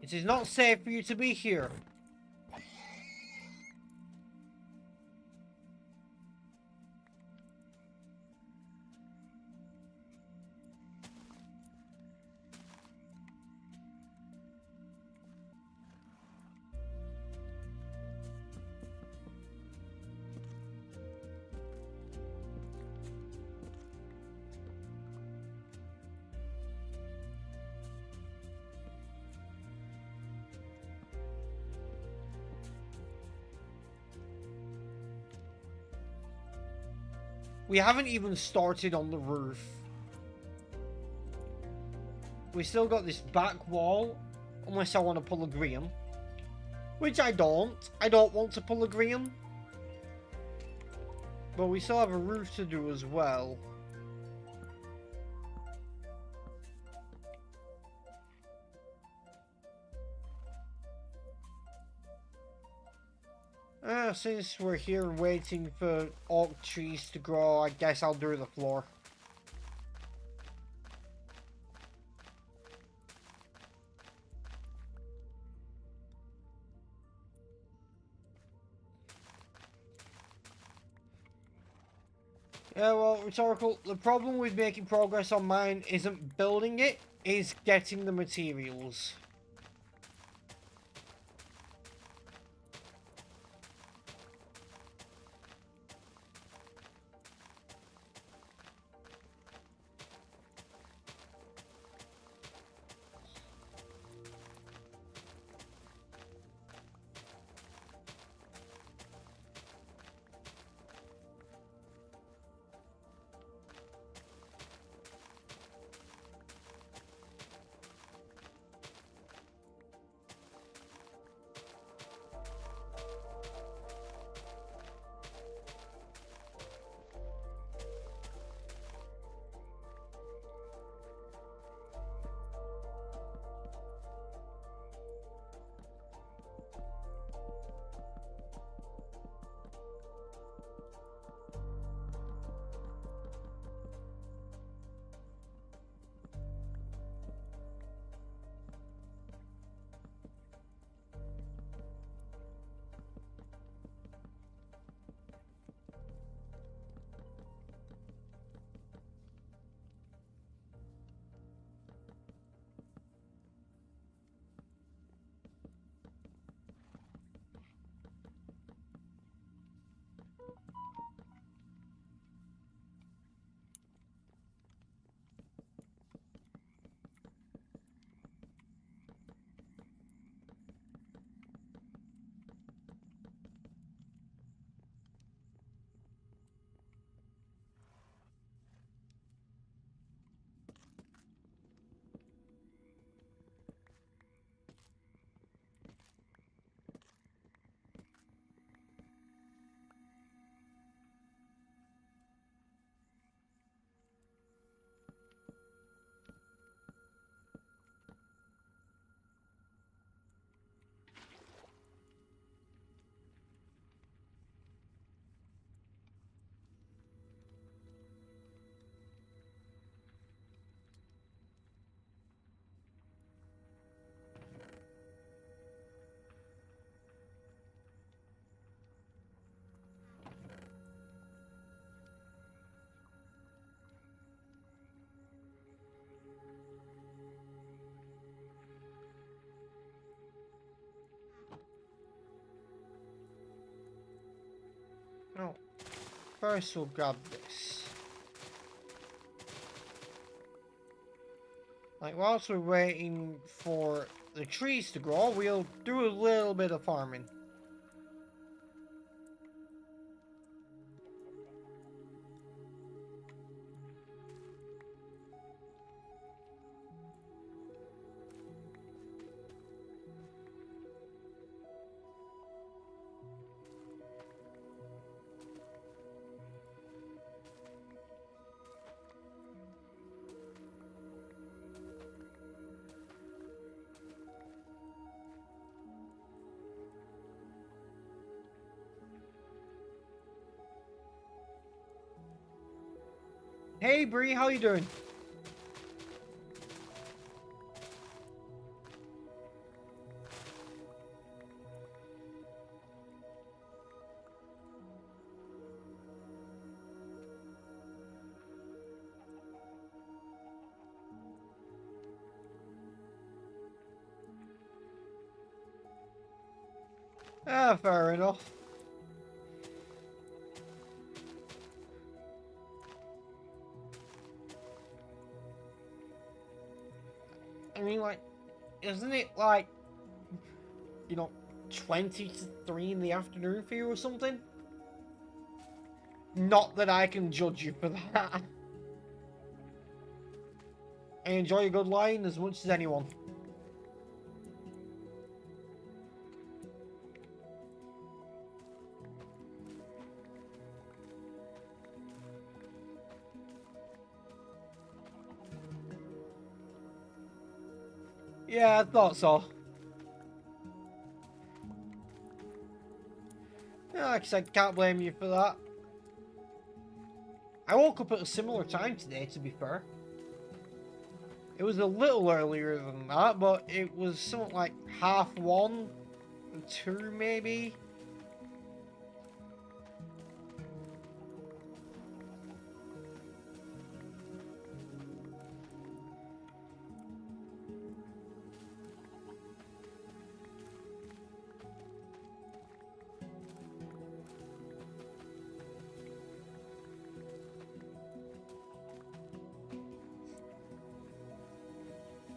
It is not safe for you to be here. We haven't even started on the roof. we still got this back wall, unless I want to pull a Graham. Which I don't. I don't want to pull a Graham. But we still have a roof to do as well. Since we're here waiting for oak trees to grow, I guess I'll do the floor. Yeah, well, Rhetorical, the problem with making progress on mine isn't building it, is getting the materials. No. First we'll grab this. Like, whilst we're waiting for the trees to grow, we'll do a little bit of farming. Hey Bree, how you doing? Ah, fair enough. I mean, like, isn't it like, 20 to 3 in the afternoon for you or something? Not that I can judge you for that. I enjoy a good line as much as anyone. Yeah, I thought so. Yeah, like I said, can't blame you for that. I woke up at a similar time today, to be fair. It was a little earlier than that, but it was something like 1:30, 2 maybe.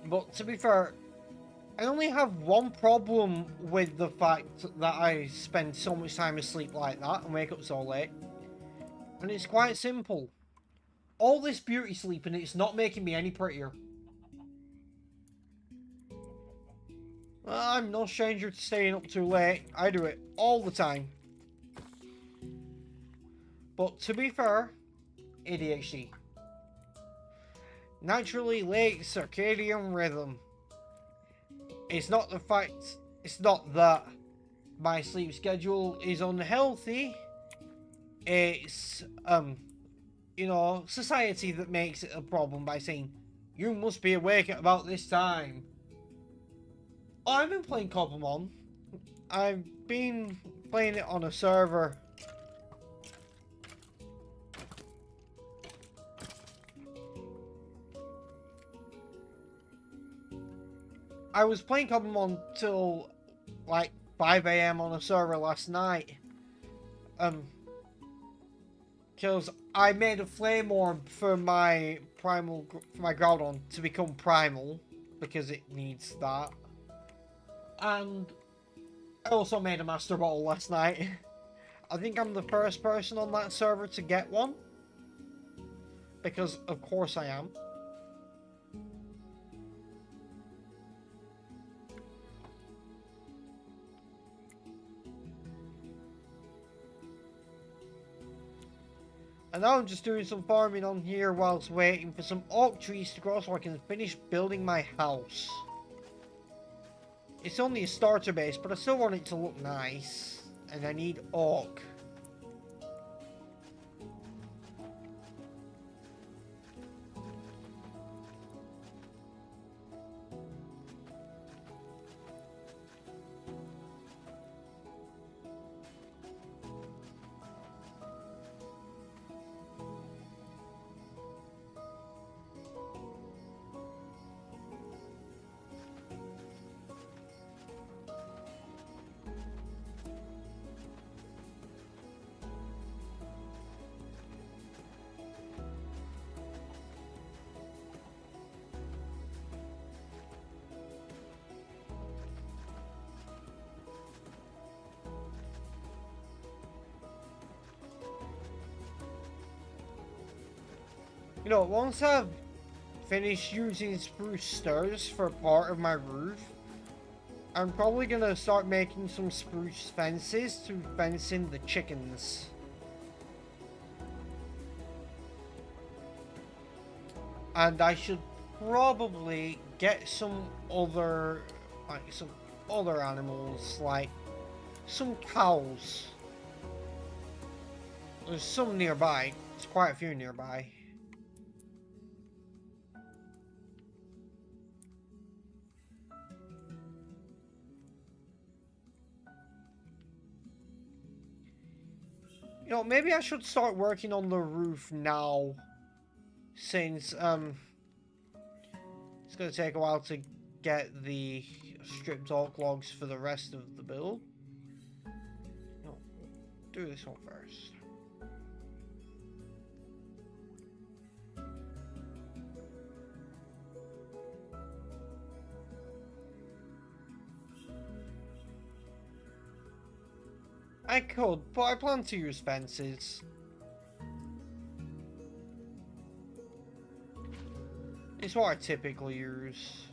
But to be fair, I only have one problem with the fact that I spend so much time asleep like that and wake up so late. And it's quite simple. All this beauty sleep and it's not making me any prettier. I'm no stranger to staying up too late. I do it all the time. But to be fair, ADHD. Naturally late circadian rhythm. It's not the fact, it's not that my sleep schedule is unhealthy. It's, you know, society that makes it a problem by saying, you must be awake at about this time. Oh, I've been playing Pokemon. I've been playing it on a server. I was playing Pokemon till like 5 a.m. on a server last night. Because I made a flame orb for my Groudon to become primal because it needs that. And I also made a Master Ball last night. I think I'm the first person on that server to get one. Because of course I am. And now I'm just doing some farming on here whilst waiting for some oak trees to grow so I can finish building my house. It's only a starter base, but I still want it to look nice. And I need oak. You know, once I've finished using spruce stairs for part of my roof, I'm probably gonna start making some spruce fences to fence in the chickens. And I should probably get some other animals, like some cows. There's some nearby. There's quite a few nearby. You know, maybe I should start working on the roof now, since it's gonna take a while to get the stripped oak logs for the rest of the build. No, do this one first. I could, but I plan to use fences. It's what I typically use.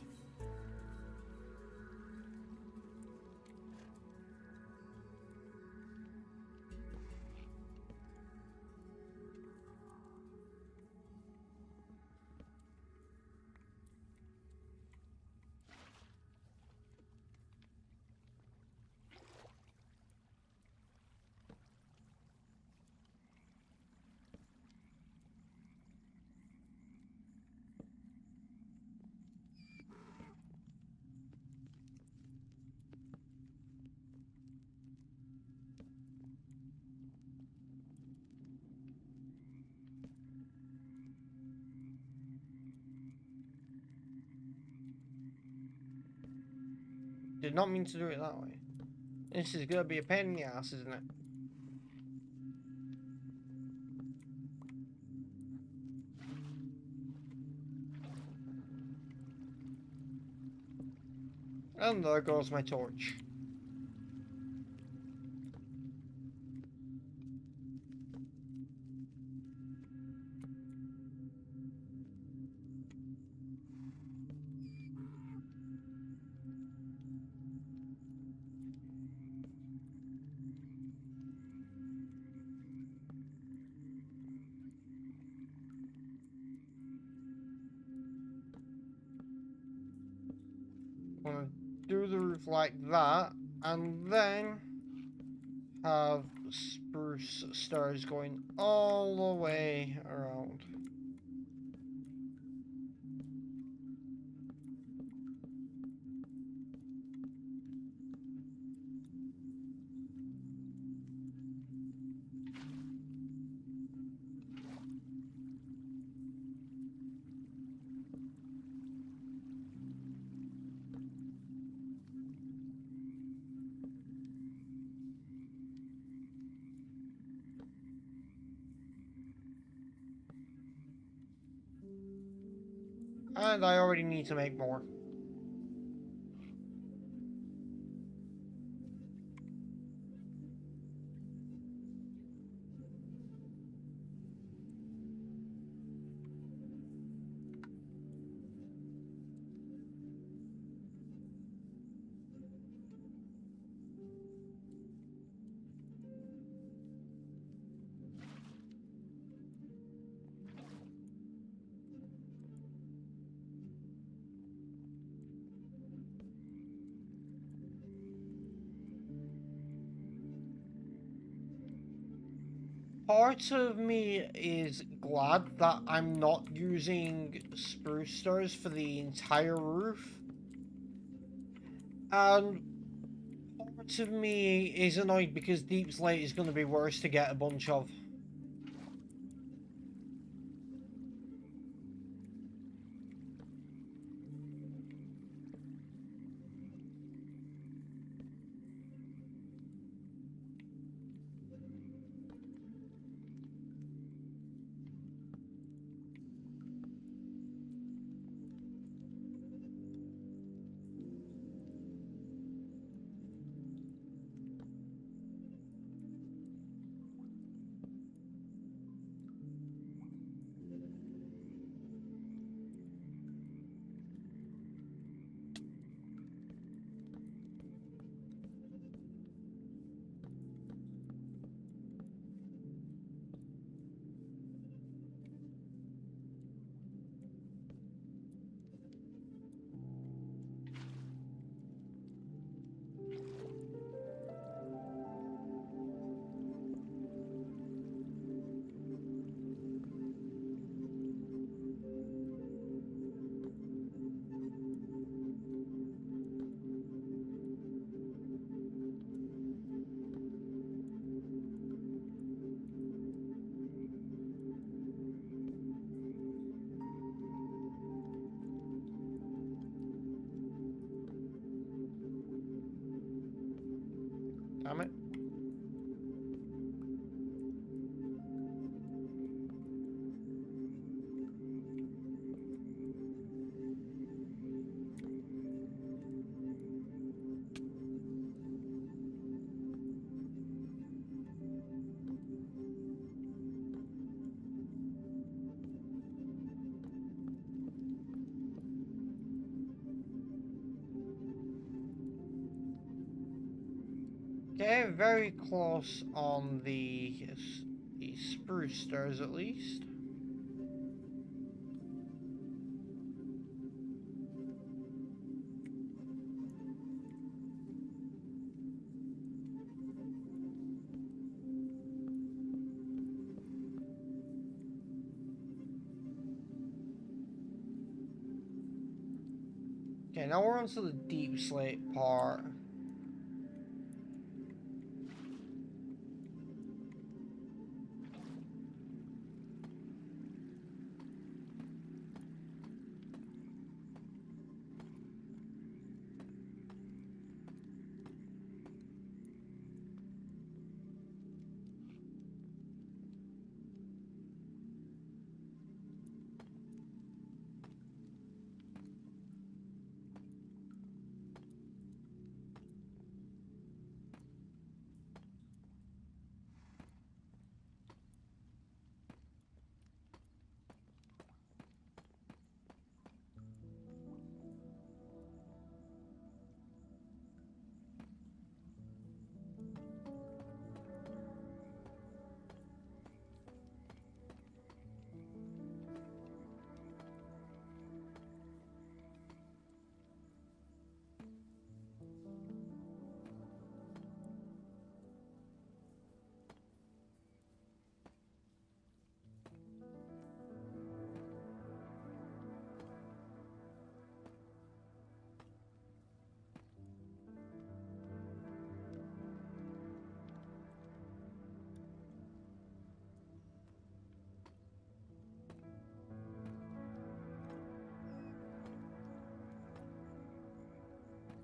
Did not mean to do it that way. This is gonna be a pain in the ass, isn't it? And there goes my torch. I'm gonna do the roof like that, and then have spruce stairs going all the way around. And I already need to make more. Part of me is glad that I'm not using spruce stairs for the entire roof. And part of me is annoyed because deep slate is going to be worse to get a bunch of. Okay, very close on the spruce stairs at least. Okay, now we're onto the deep slate part.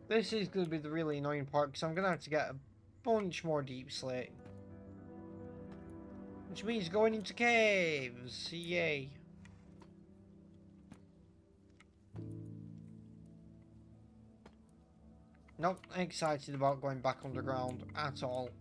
This is going to be the really annoying part because I'm going to have to get a bunch more deep slate. Which means going into caves. Yay. Not excited about going back underground at all.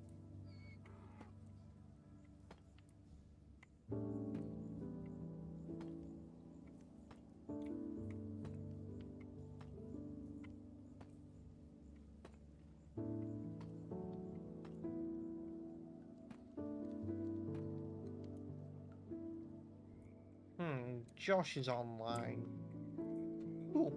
Josh is online. Cool.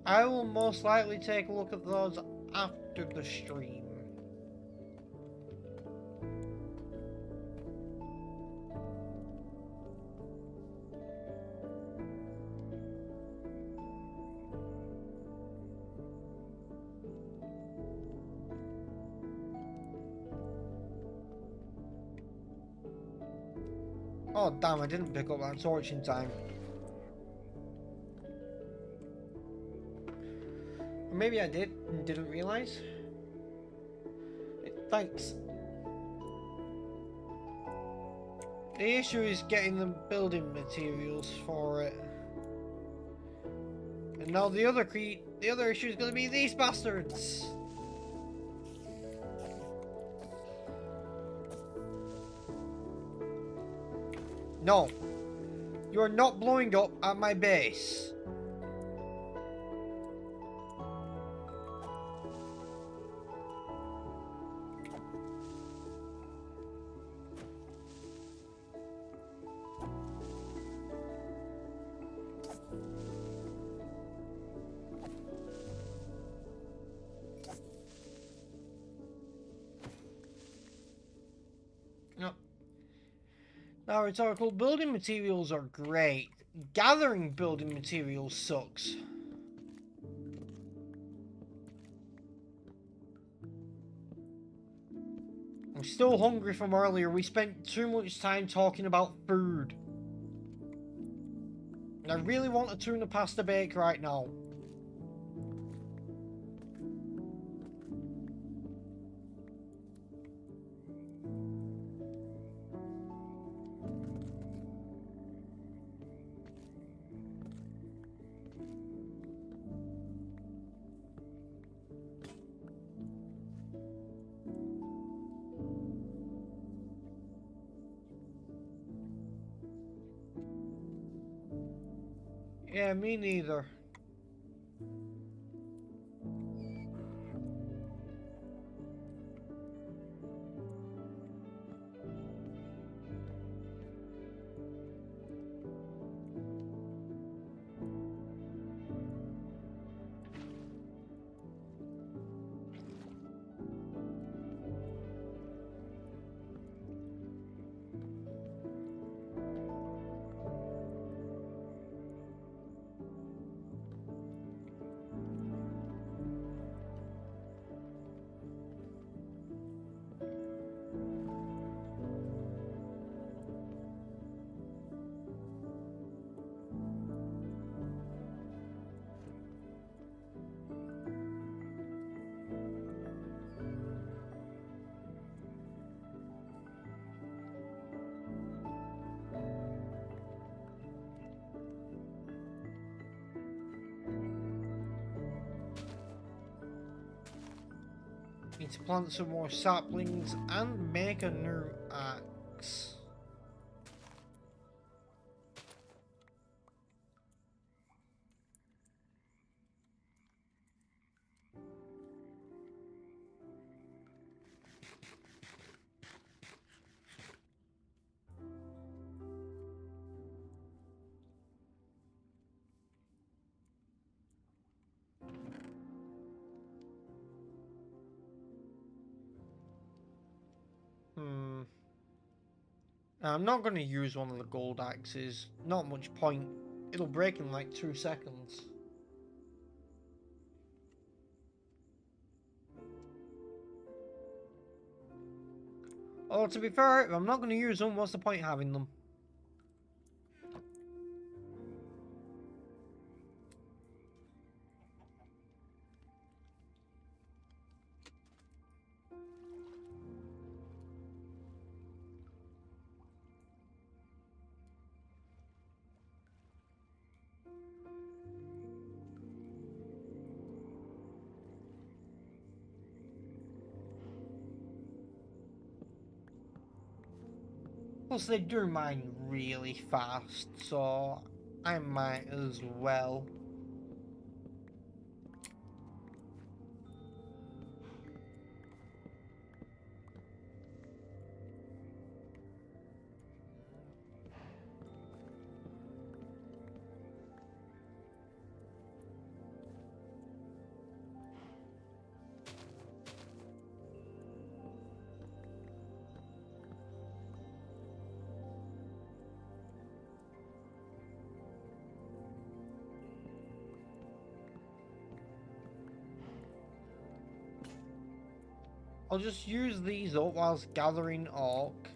I will most likely take a look at those after the stream. Oh damn, I didn't pick up that torch in time. Or maybe I did and didn't realise. Thanks. The issue is getting the building materials for it. And now the other issue is going to be these bastards. No. You are not blowing up at my base. No. Now, rhetorical building materials are great. Gathering building materials sucks. I'm still hungry from earlier. We spent too much time talking about food. And I really want a tuna pasta bake right now. Yeah, me neither. Need to plant some more saplings and make a new axe. Hmm. I'm not going to use one of the gold axes. Not much point. It'll break in like 2 seconds. Oh, to be fair, if I'm not going to use them, what's the point having them? Plus, they do mine really fast, so I might as well. I'll just use these up whilst gathering oak.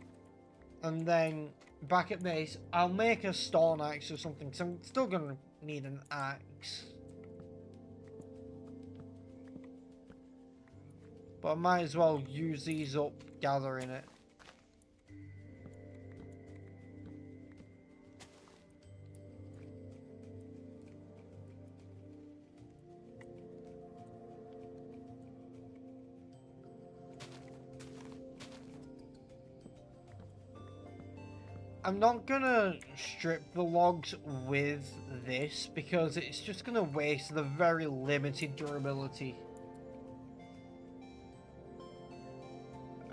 And then back at base, I'll make a stone axe or something, because I'm still going to need an axe. But I might as well use these up gathering it. I'm not gonna strip the logs with this because it's just gonna waste the very limited durability.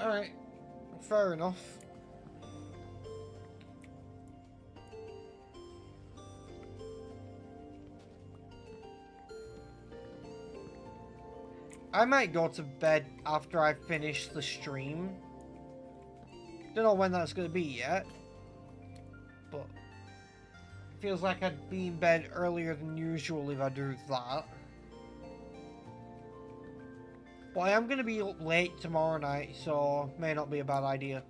Alright, fair enough. I might go to bed after I finish the stream. Don't know when that's gonna be yet. But feels like I'd be in bed earlier than usual if I do that. But I am going to be up late tomorrow night, so may not be a bad idea.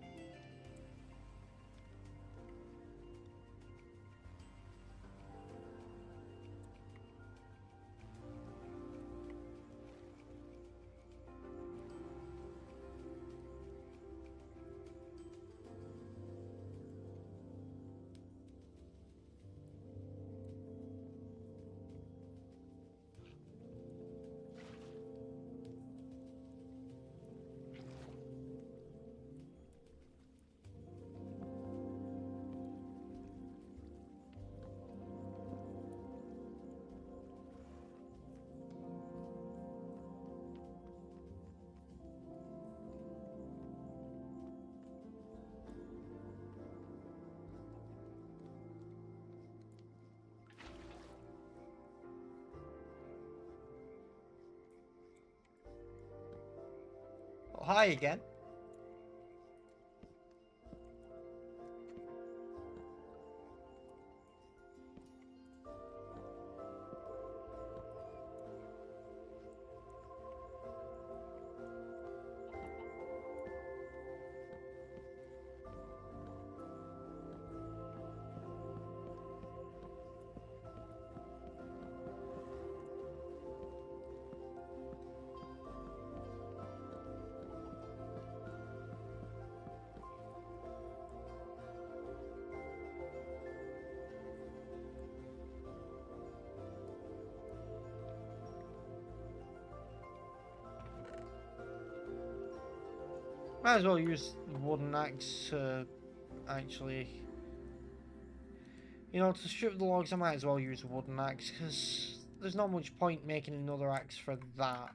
hi again. Might as well use the wooden axe to actually... You know, to strip the logs, I might as well use a wooden axe, because there's not much point making another axe for that.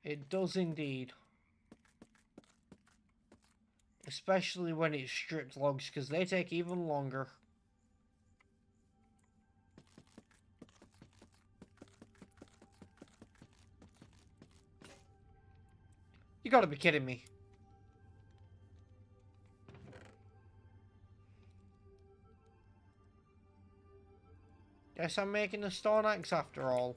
It does indeed. Especially when it's stripped logs, because they take even longer. You gotta be kidding me. Guess I'm making a stone axe after all.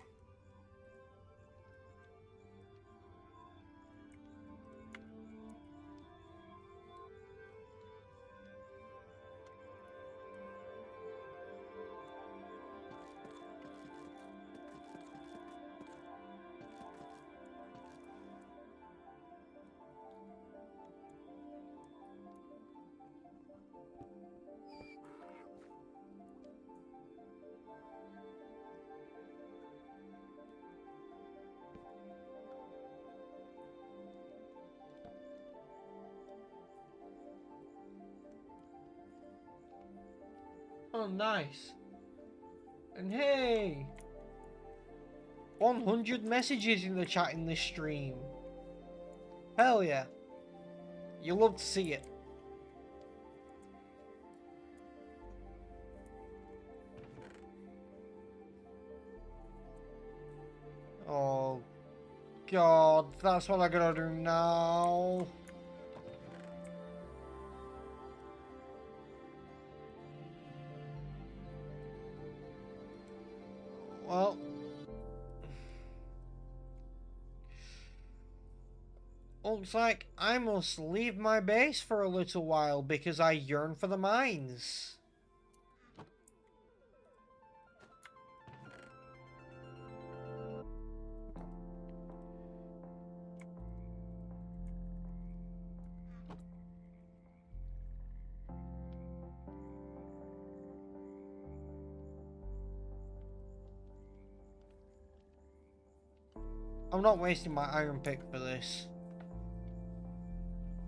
Oh, nice. And hey! 100 messages in the chat in this stream. Hell yeah. You love to see it. Oh, God. That's what I gotta do now. Well, looks like I must leave my base for a little while because I yearn for the mines. I'm not wasting my iron pick for this.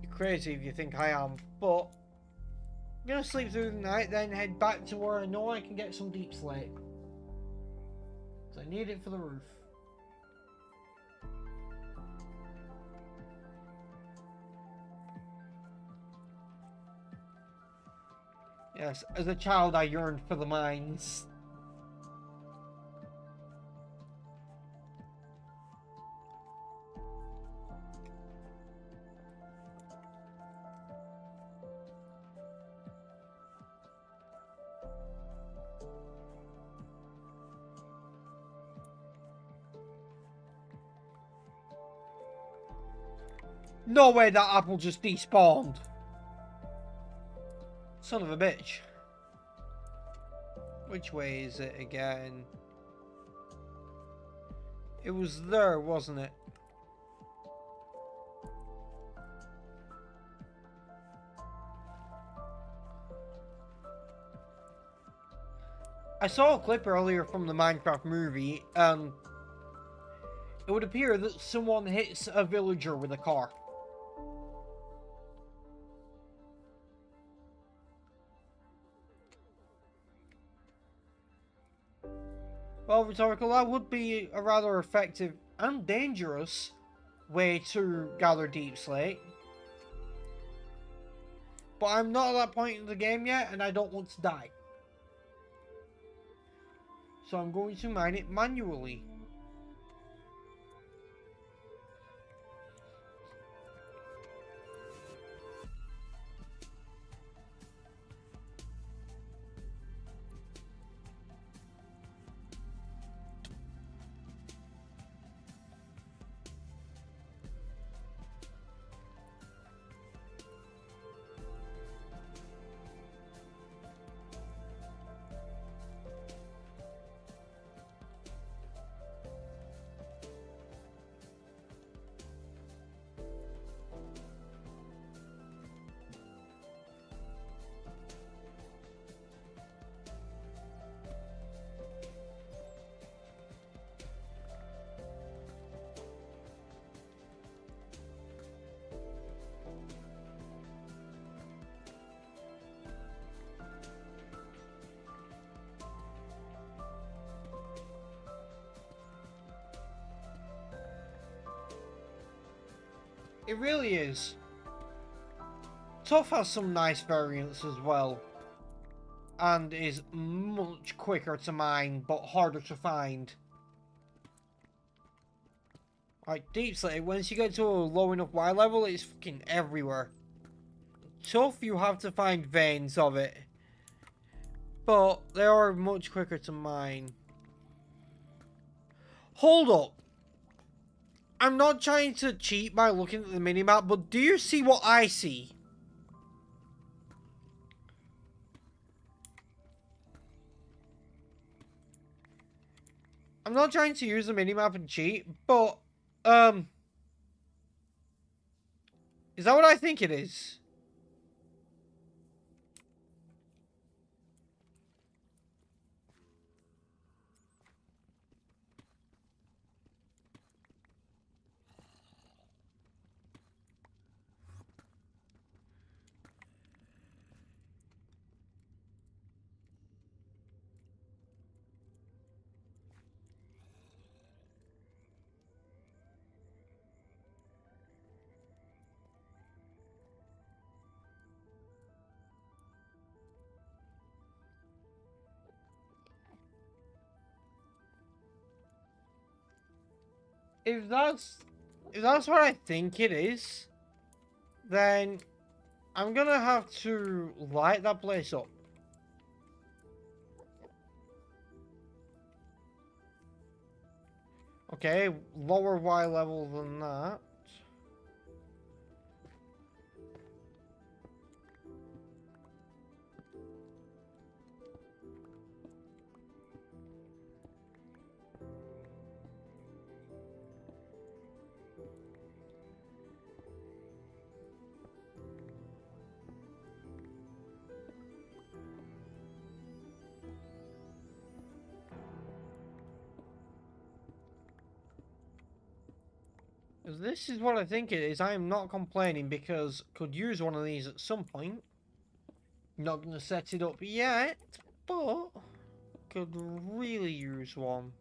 You're crazy if you think I am, but I'm gonna sleep through the night, then head back to where I know I can get some deep slate. Because I need it for the roof. Yes, as a child I yearned for the mines. No way that apple just despawned. Son of a bitch. Which way is it again? It was there, wasn't it? I saw a clip earlier from the Minecraft movie, and it would appear that someone hits a villager with a car. Well, Rhetorical, that would be a rather effective and dangerous way to gather deep slate. But I'm not at that point in the game yet, and I don't want to die. So I'm going to mine it manually. It really is. Tough has some nice variants as well. And is much quicker to mine, but harder to find. Like, Deep Slate, once you get to a low enough Y level, it's fucking everywhere. Tough, you have to find veins of it. But they are much quicker to mine. Hold up. I'm not trying to cheat by looking at the minimap, but do you see what I see? I'm not trying to use the minimap and cheat, but, is that what I think it is? If that's what I think it is, then I'm gonna have to light that place up. Okay, lower Y level than that. This is what I think it is. I am not complaining because could use one of these at some point. Not gonna set it up yet, but could really use one.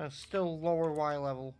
Still lower Y level.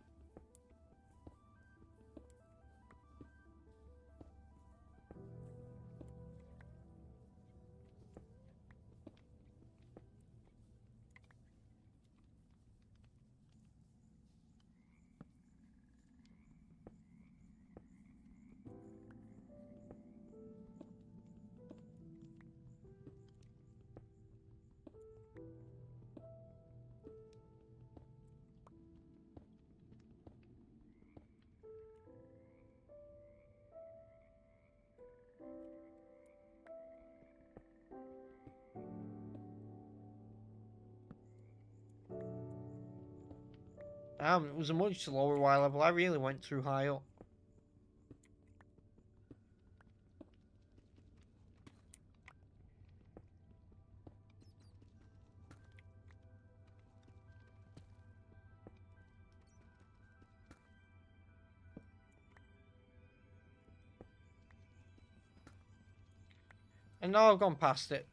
It was a much lower Y level. I really went too high up. And now I've gone past it.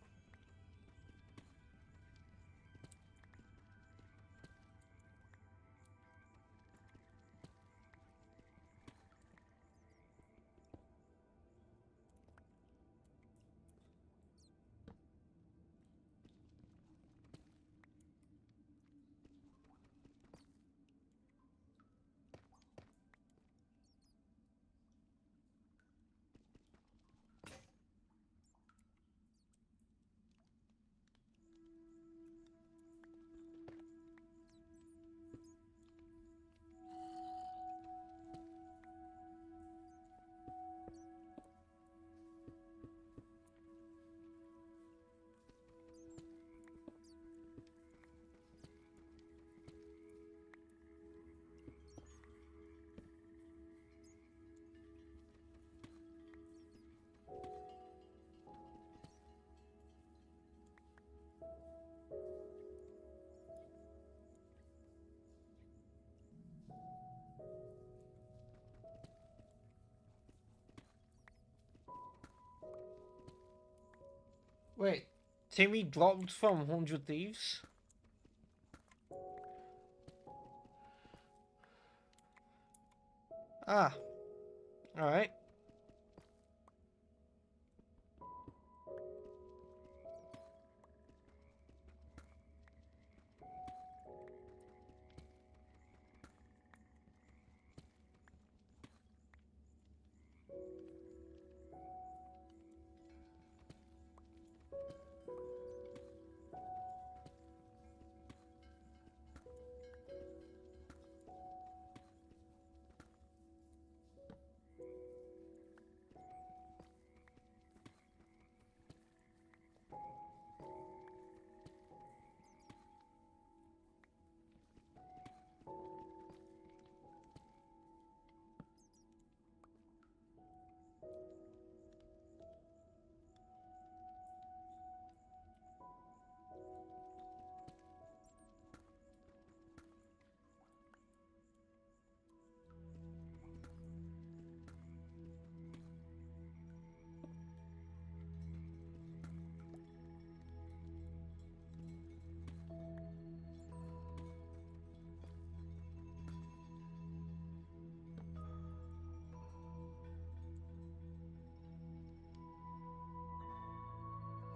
Wait, Timmy dropped from 100 Thieves? Ah, alright.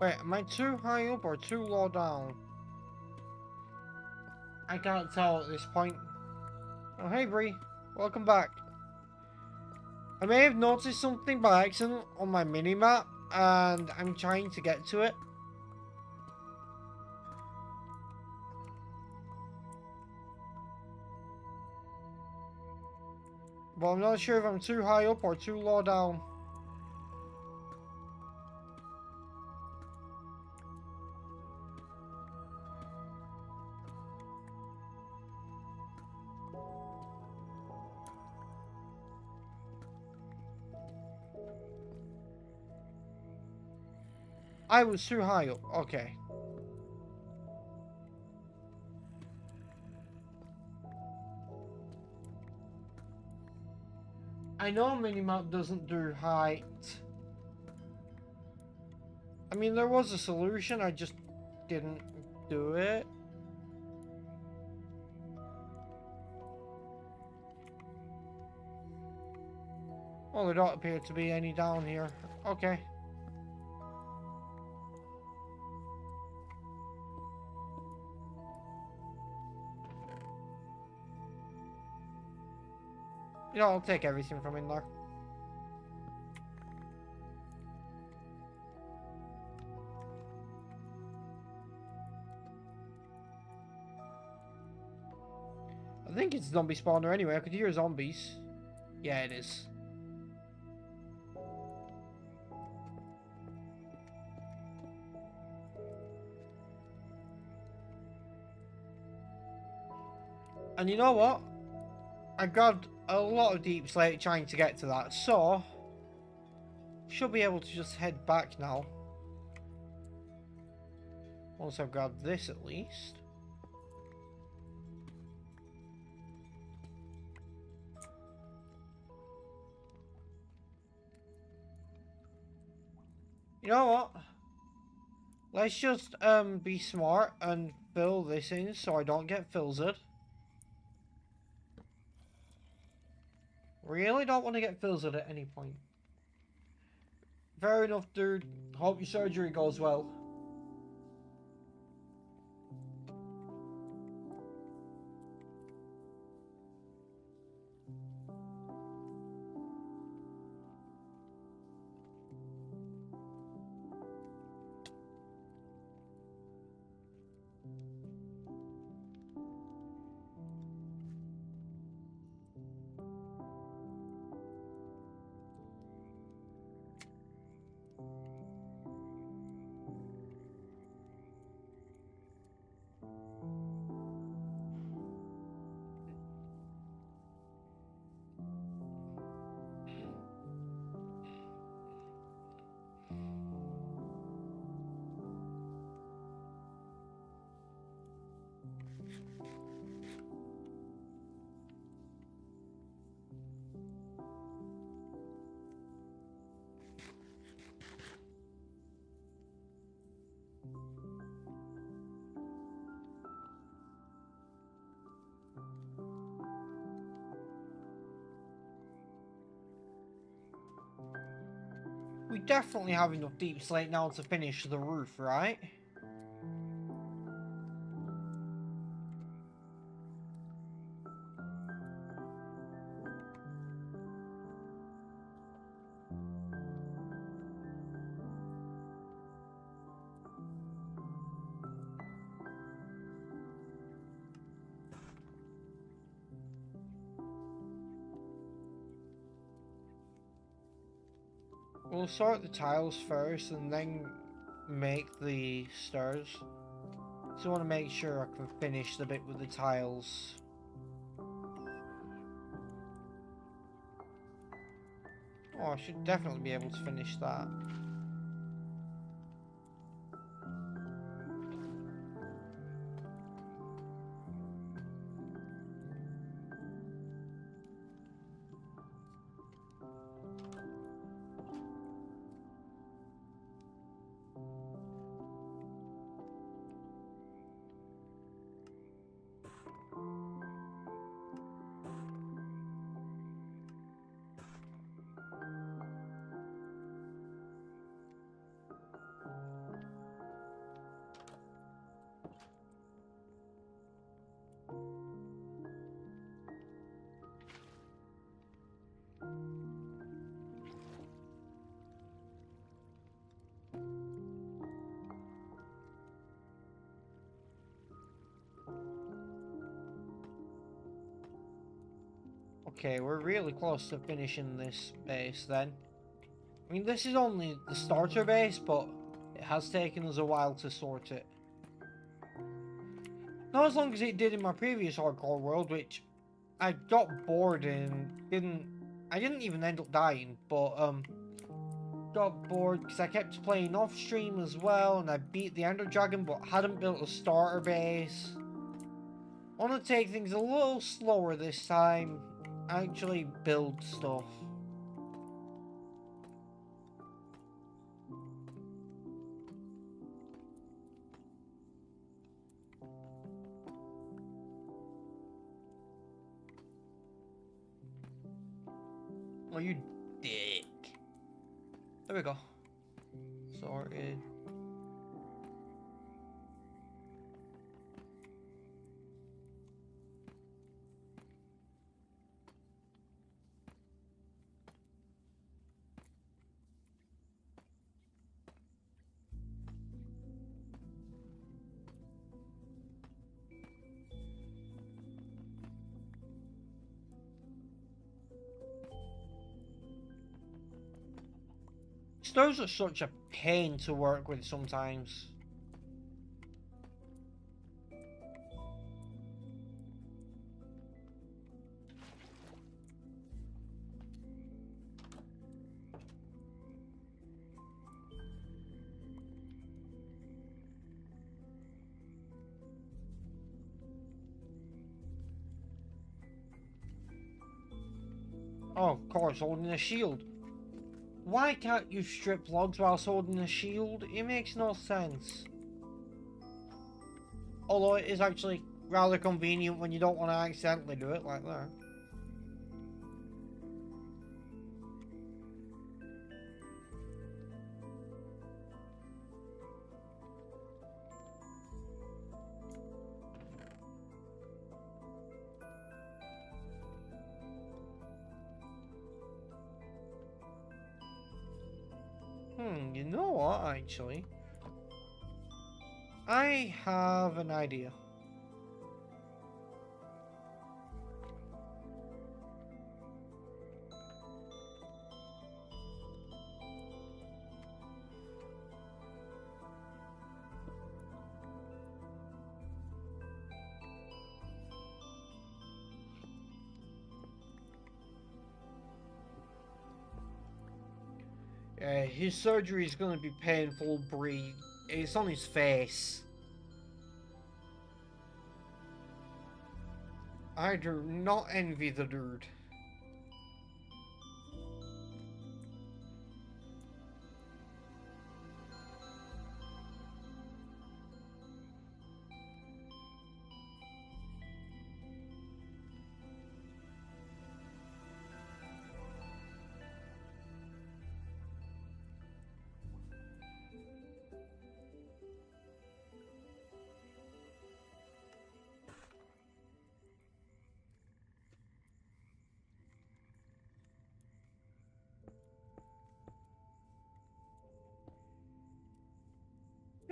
Wait, am I too high up or too low down? I can't tell at this point. Oh, hey Bree. Welcome back. I may have noticed something by accident on my mini-map, and I'm trying to get to it. But I'm not sure if I'm too high up or too low down. I was too high up. Okay. I know minimap doesn't do height. I mean, there was a solution, I just didn't do it. Well, there don't appear to be any down here. Okay. You know, I'll take everything from in there. I think it's zombie spawner anyway. I could hear zombies. Yeah, it is. And you know what? I grabbed a lot of deep slate trying to get to that, so should be able to just head back now. Once I've grabbed this at least. You know what? Let's just be smart and fill this in so I don't get filtered. Really don't want to get filtered at any point. Fair enough, dude. Hope your surgery goes well. We definitely have enough deep slate now to finish the roof, right? We'll sort the tiles first and then make the stairs. So I want to make sure I can finish the bit with the tiles. Oh, I should definitely be able to finish that. Okay, we're really close to finishing this base then. I mean, this is only the starter base, but it has taken us a while to sort it. Not as long as it did in my previous hardcore world, which I got bored and I didn't even end up dying, but got bored because I kept playing off stream as well, and I beat the Ender Dragon but hadn't built a starter base. I want to take things a little slower this time, actually build stuff. Oh, you dick. There we go. Sorted. Those are such a pain to work with sometimes. Oh, of course, holding a shield. Why can't you strip logs whilst holding a shield? It makes no sense. Although it is actually rather convenient when you don't want to accidentally do it like that. You know what, actually? I have an idea. His surgery is going to be painful, Bree. It's on his face. I do not envy the dude.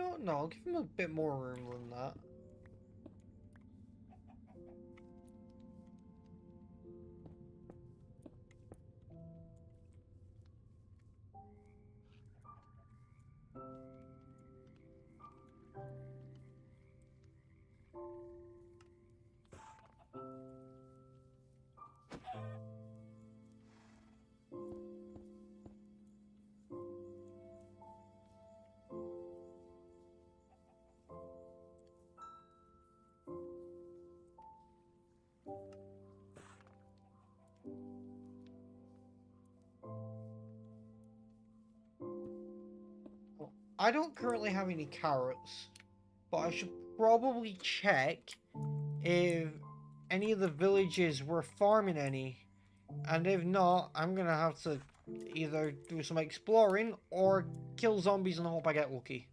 No, no, I'll give him a bit more room than that. I don't currently have any carrots, but I should probably check if any of the villages were farming any. And if not, I'm gonna have to either do some exploring or kill zombies and hope I get lucky.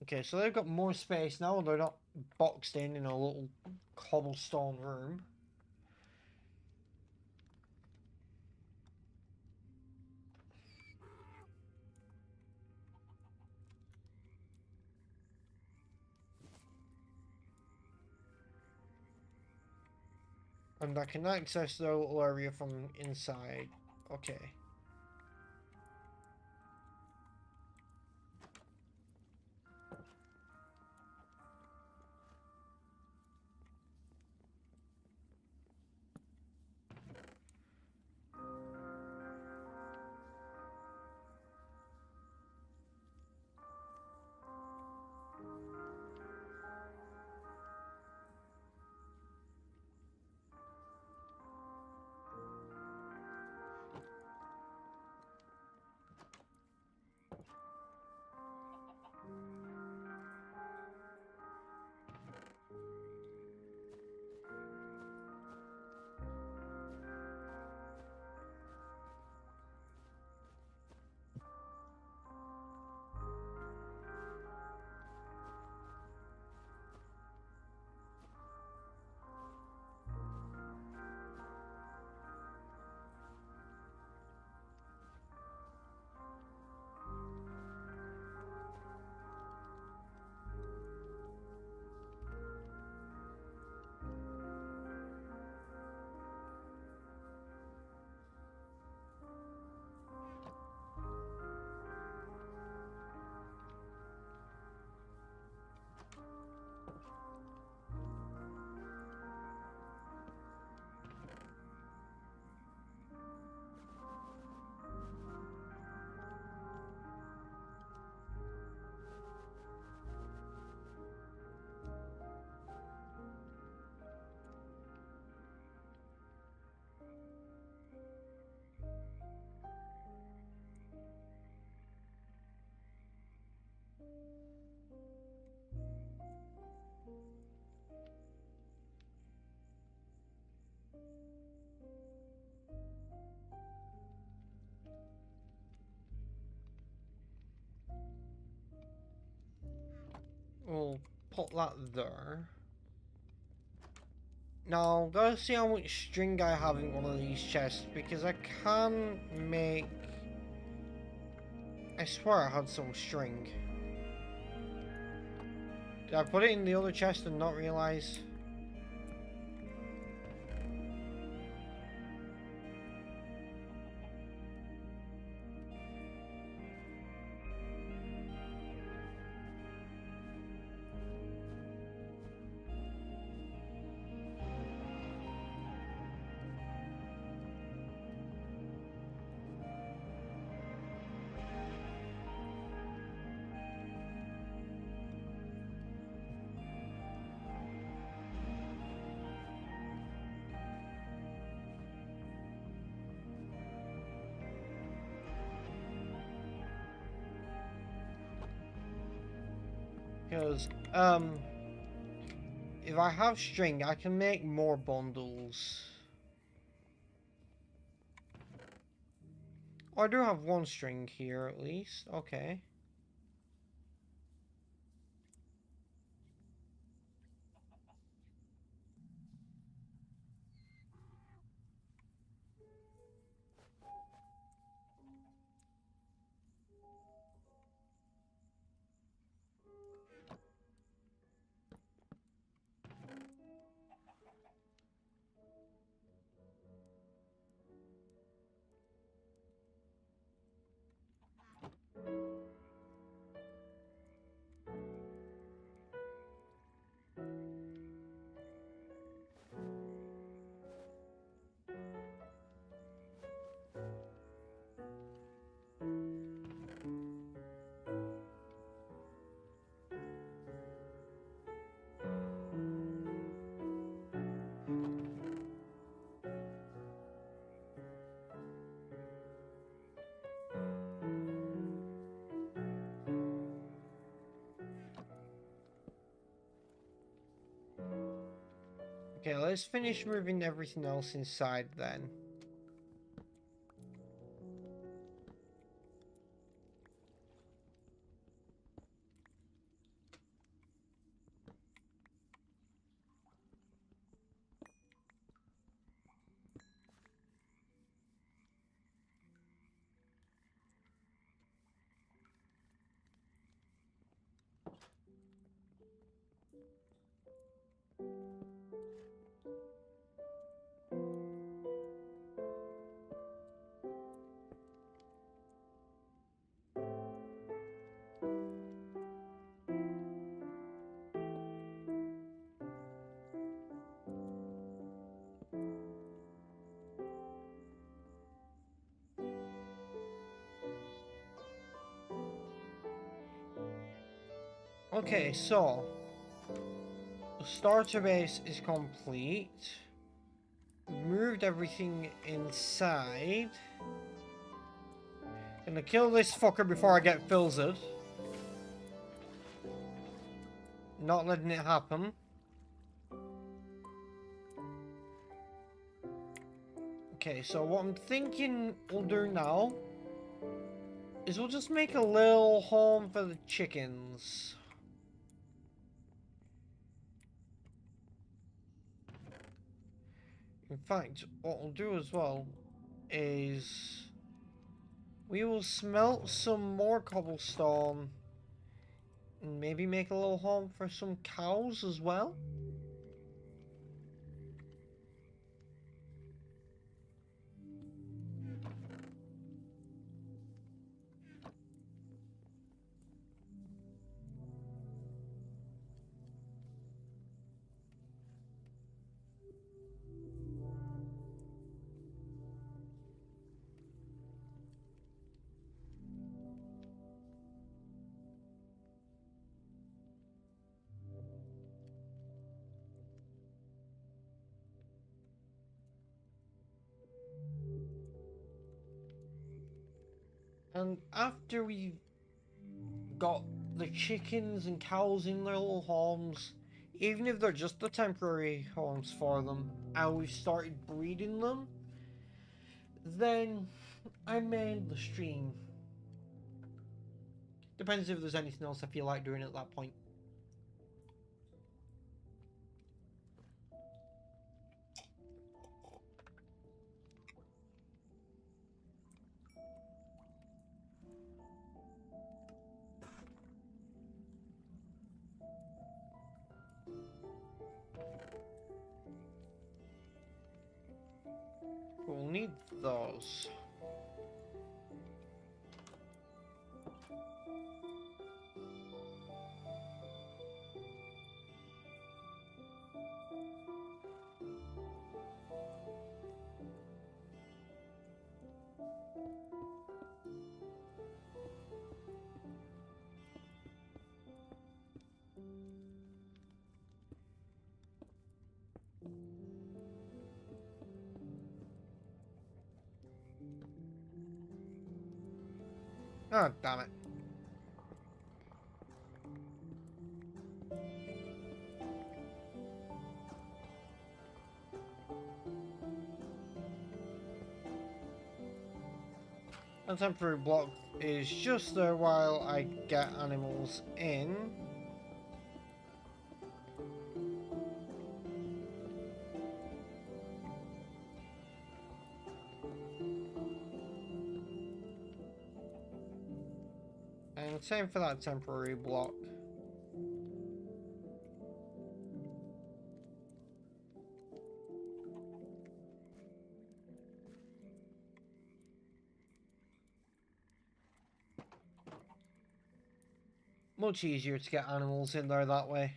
Okay, so they've got more space now. They're not boxed in a little cobblestone room. And I can access the little area from inside. Okay. We'll put that there. Now, gotta see how much string I have in one of these chests, because I can make... I swear I had some string. Did I put it in the other chest and not realise? Because, if I have string, I can make more bundles. Oh, I do have one string here, at least. Okay. Okay, let's finish moving everything else inside then. Okay, so the starter base is complete. Moved everything inside. Gonna kill this fucker before I get filtered. Not letting it happen. Okay, so what I'm thinking we'll do now is we'll just make a little home for the chickens. In fact, what we'll do as well is we will smelt some more cobblestone and maybe make a little home for some cows as well. And after we've got the chickens and cows in their little homes, even if they're just the temporary homes for them, and we've started breeding them, then I may end the stream. Depends if there's anything else I feel like doing at that point. We'll need those. Oh, damn it. A temporary block is just there while I get animals in. And same for that temporary block. Much easier to get animals in there that way.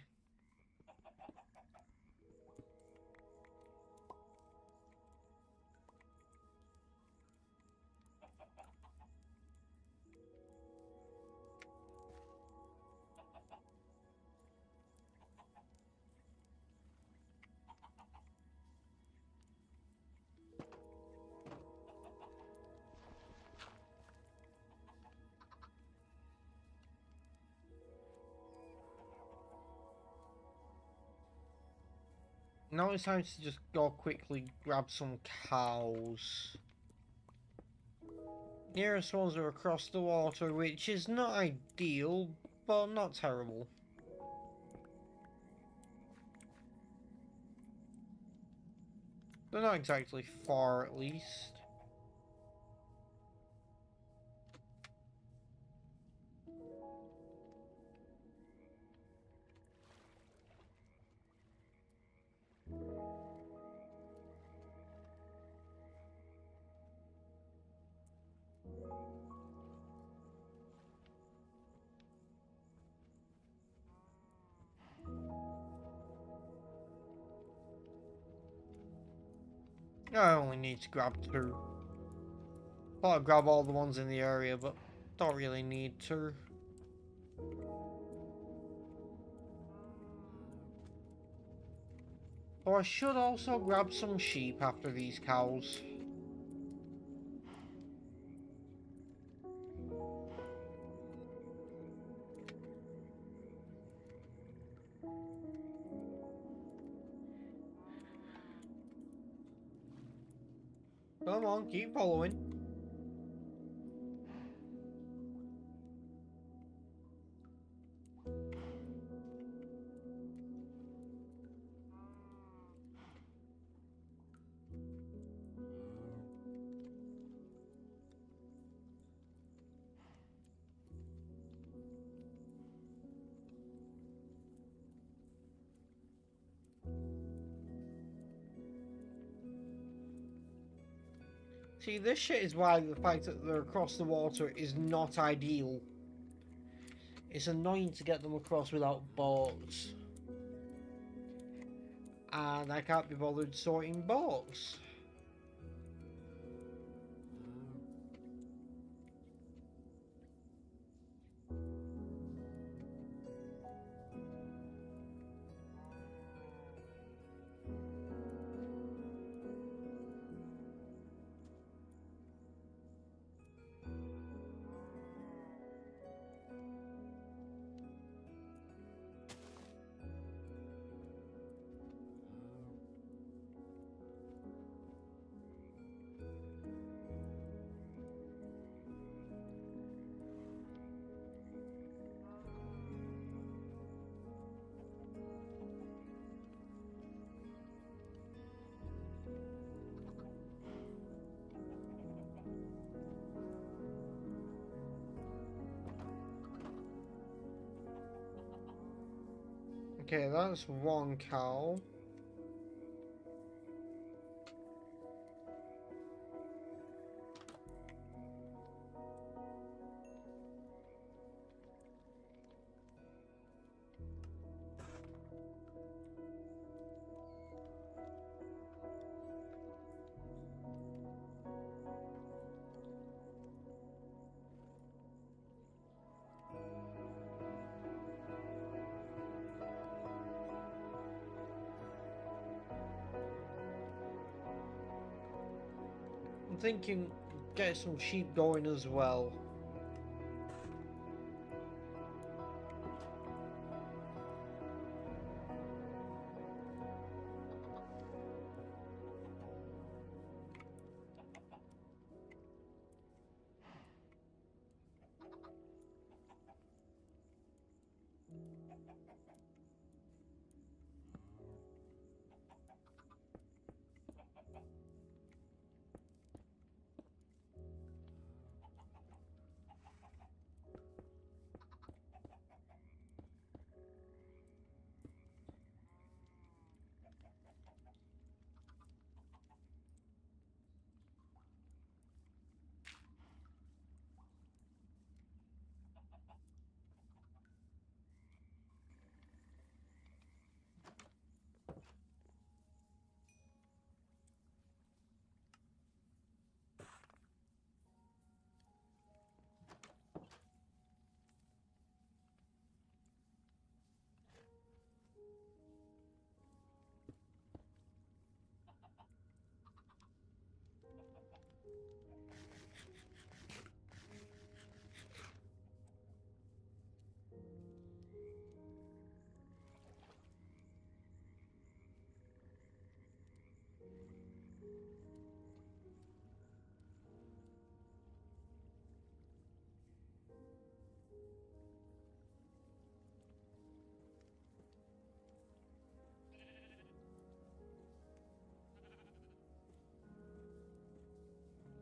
Now it's time to just go quickly grab some cows. Nearest ones are across the water, which is not ideal, but not terrible. They're not exactly far, at least. I only need to grab 2. Thought I'd grab all the ones in the area, but don't really need to. Or I should also grab some sheep after these cows. Come on, keep following. See, this shit is why the fact that they're across the water is not ideal. It's annoying to get them across without boats. And I can't be bothered sorting boats. Okay, that's 1 cow. I'm thinking get some sheep going as well.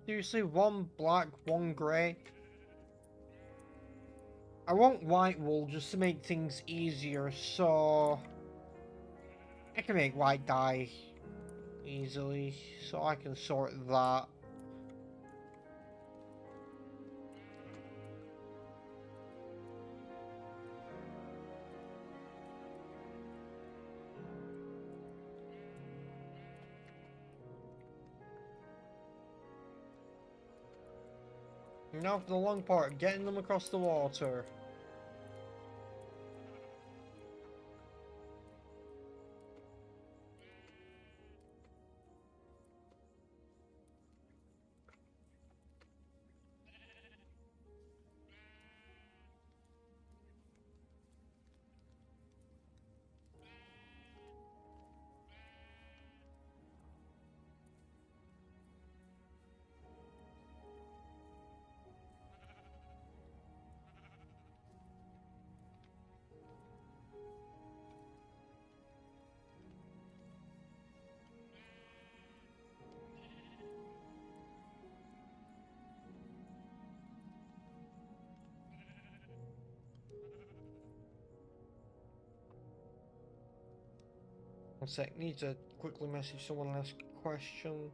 Seriously, one black, one grey. I want white wool just to make things easier, so I can make white dye easily, so I can sort that. Now for the long part, getting them across the water. One sec, need to quickly message someone and ask a question.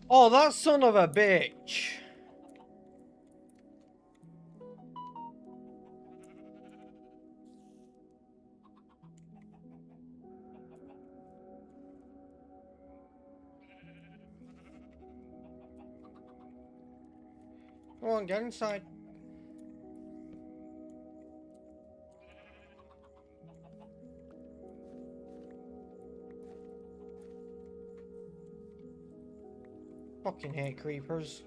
Oh, that son of a bitch! Come on, get inside. Fucking hate creepers.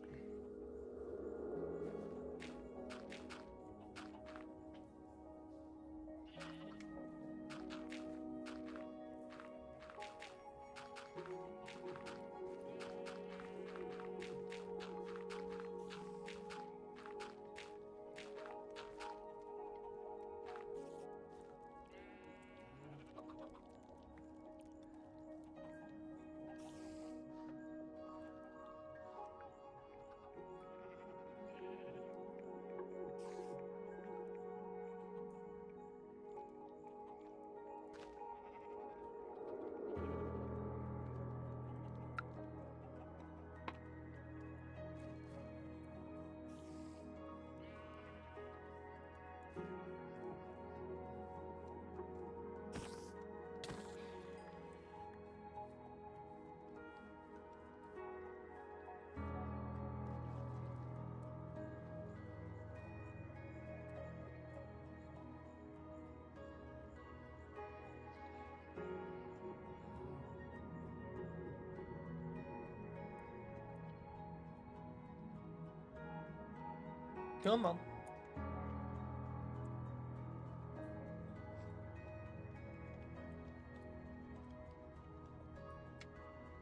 Come on.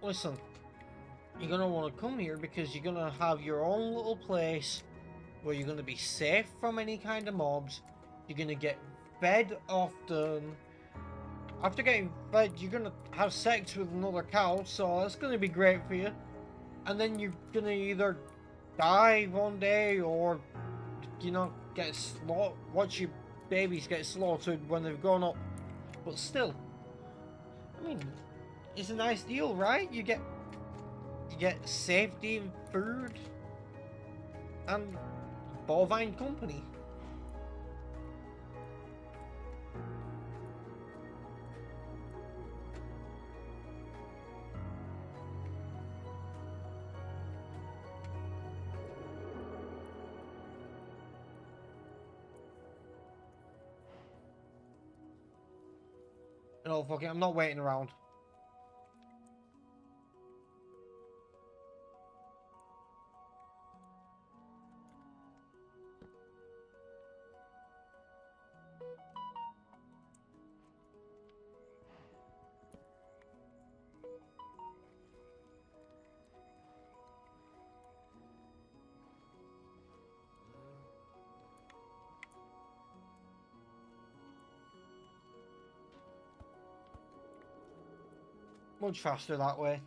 Listen, you're gonna want to come here because you're gonna have your own little place where you're gonna be safe from any kind of mobs. You're gonna get fed often. After getting fed, you're gonna have sex with another cow, so that's gonna be great for you. And then you're gonna either die one day or, you know, get slaughtered. Watch your babies get slaughtered when they've grown up. But still, I mean, it's a nice deal, right? You get safety and food and bovine company. No, fuck it, I'm not waiting around. Much faster that way.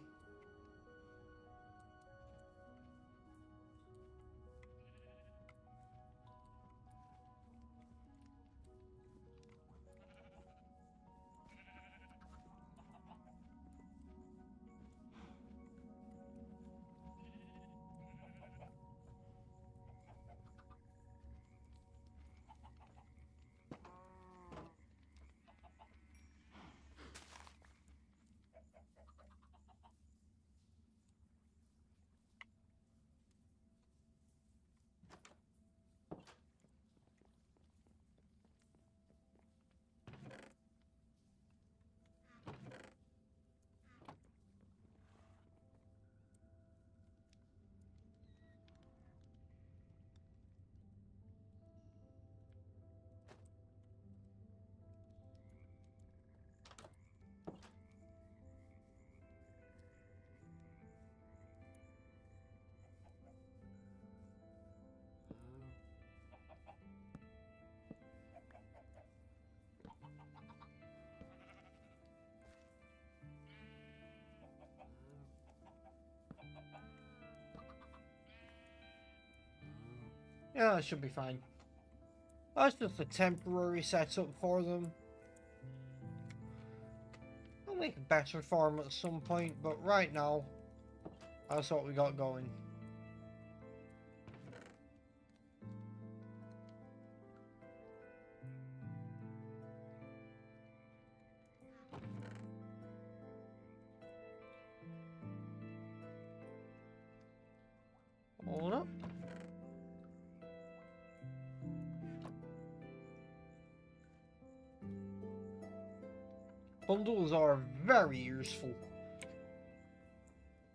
Yeah, that should be fine. That's just a temporary setup for them. I'll make a better farm at some point, but right now, that's what we got going. Hold up. Bundles are very useful.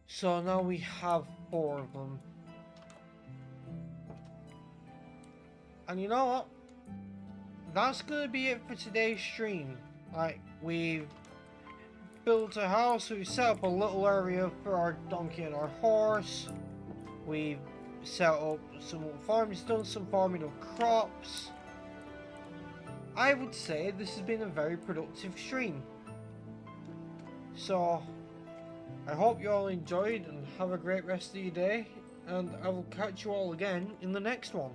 So now we have 4 of them. And you know what? That's gonna be it for today's stream. Like, we've built a house, we've set up a little area for our donkey and our horse. We've set up some farms, done some farming of crops. I would say this has been a very productive stream. So, I hope you all enjoyed and have a great rest of your day, and I will catch you all again in the next one.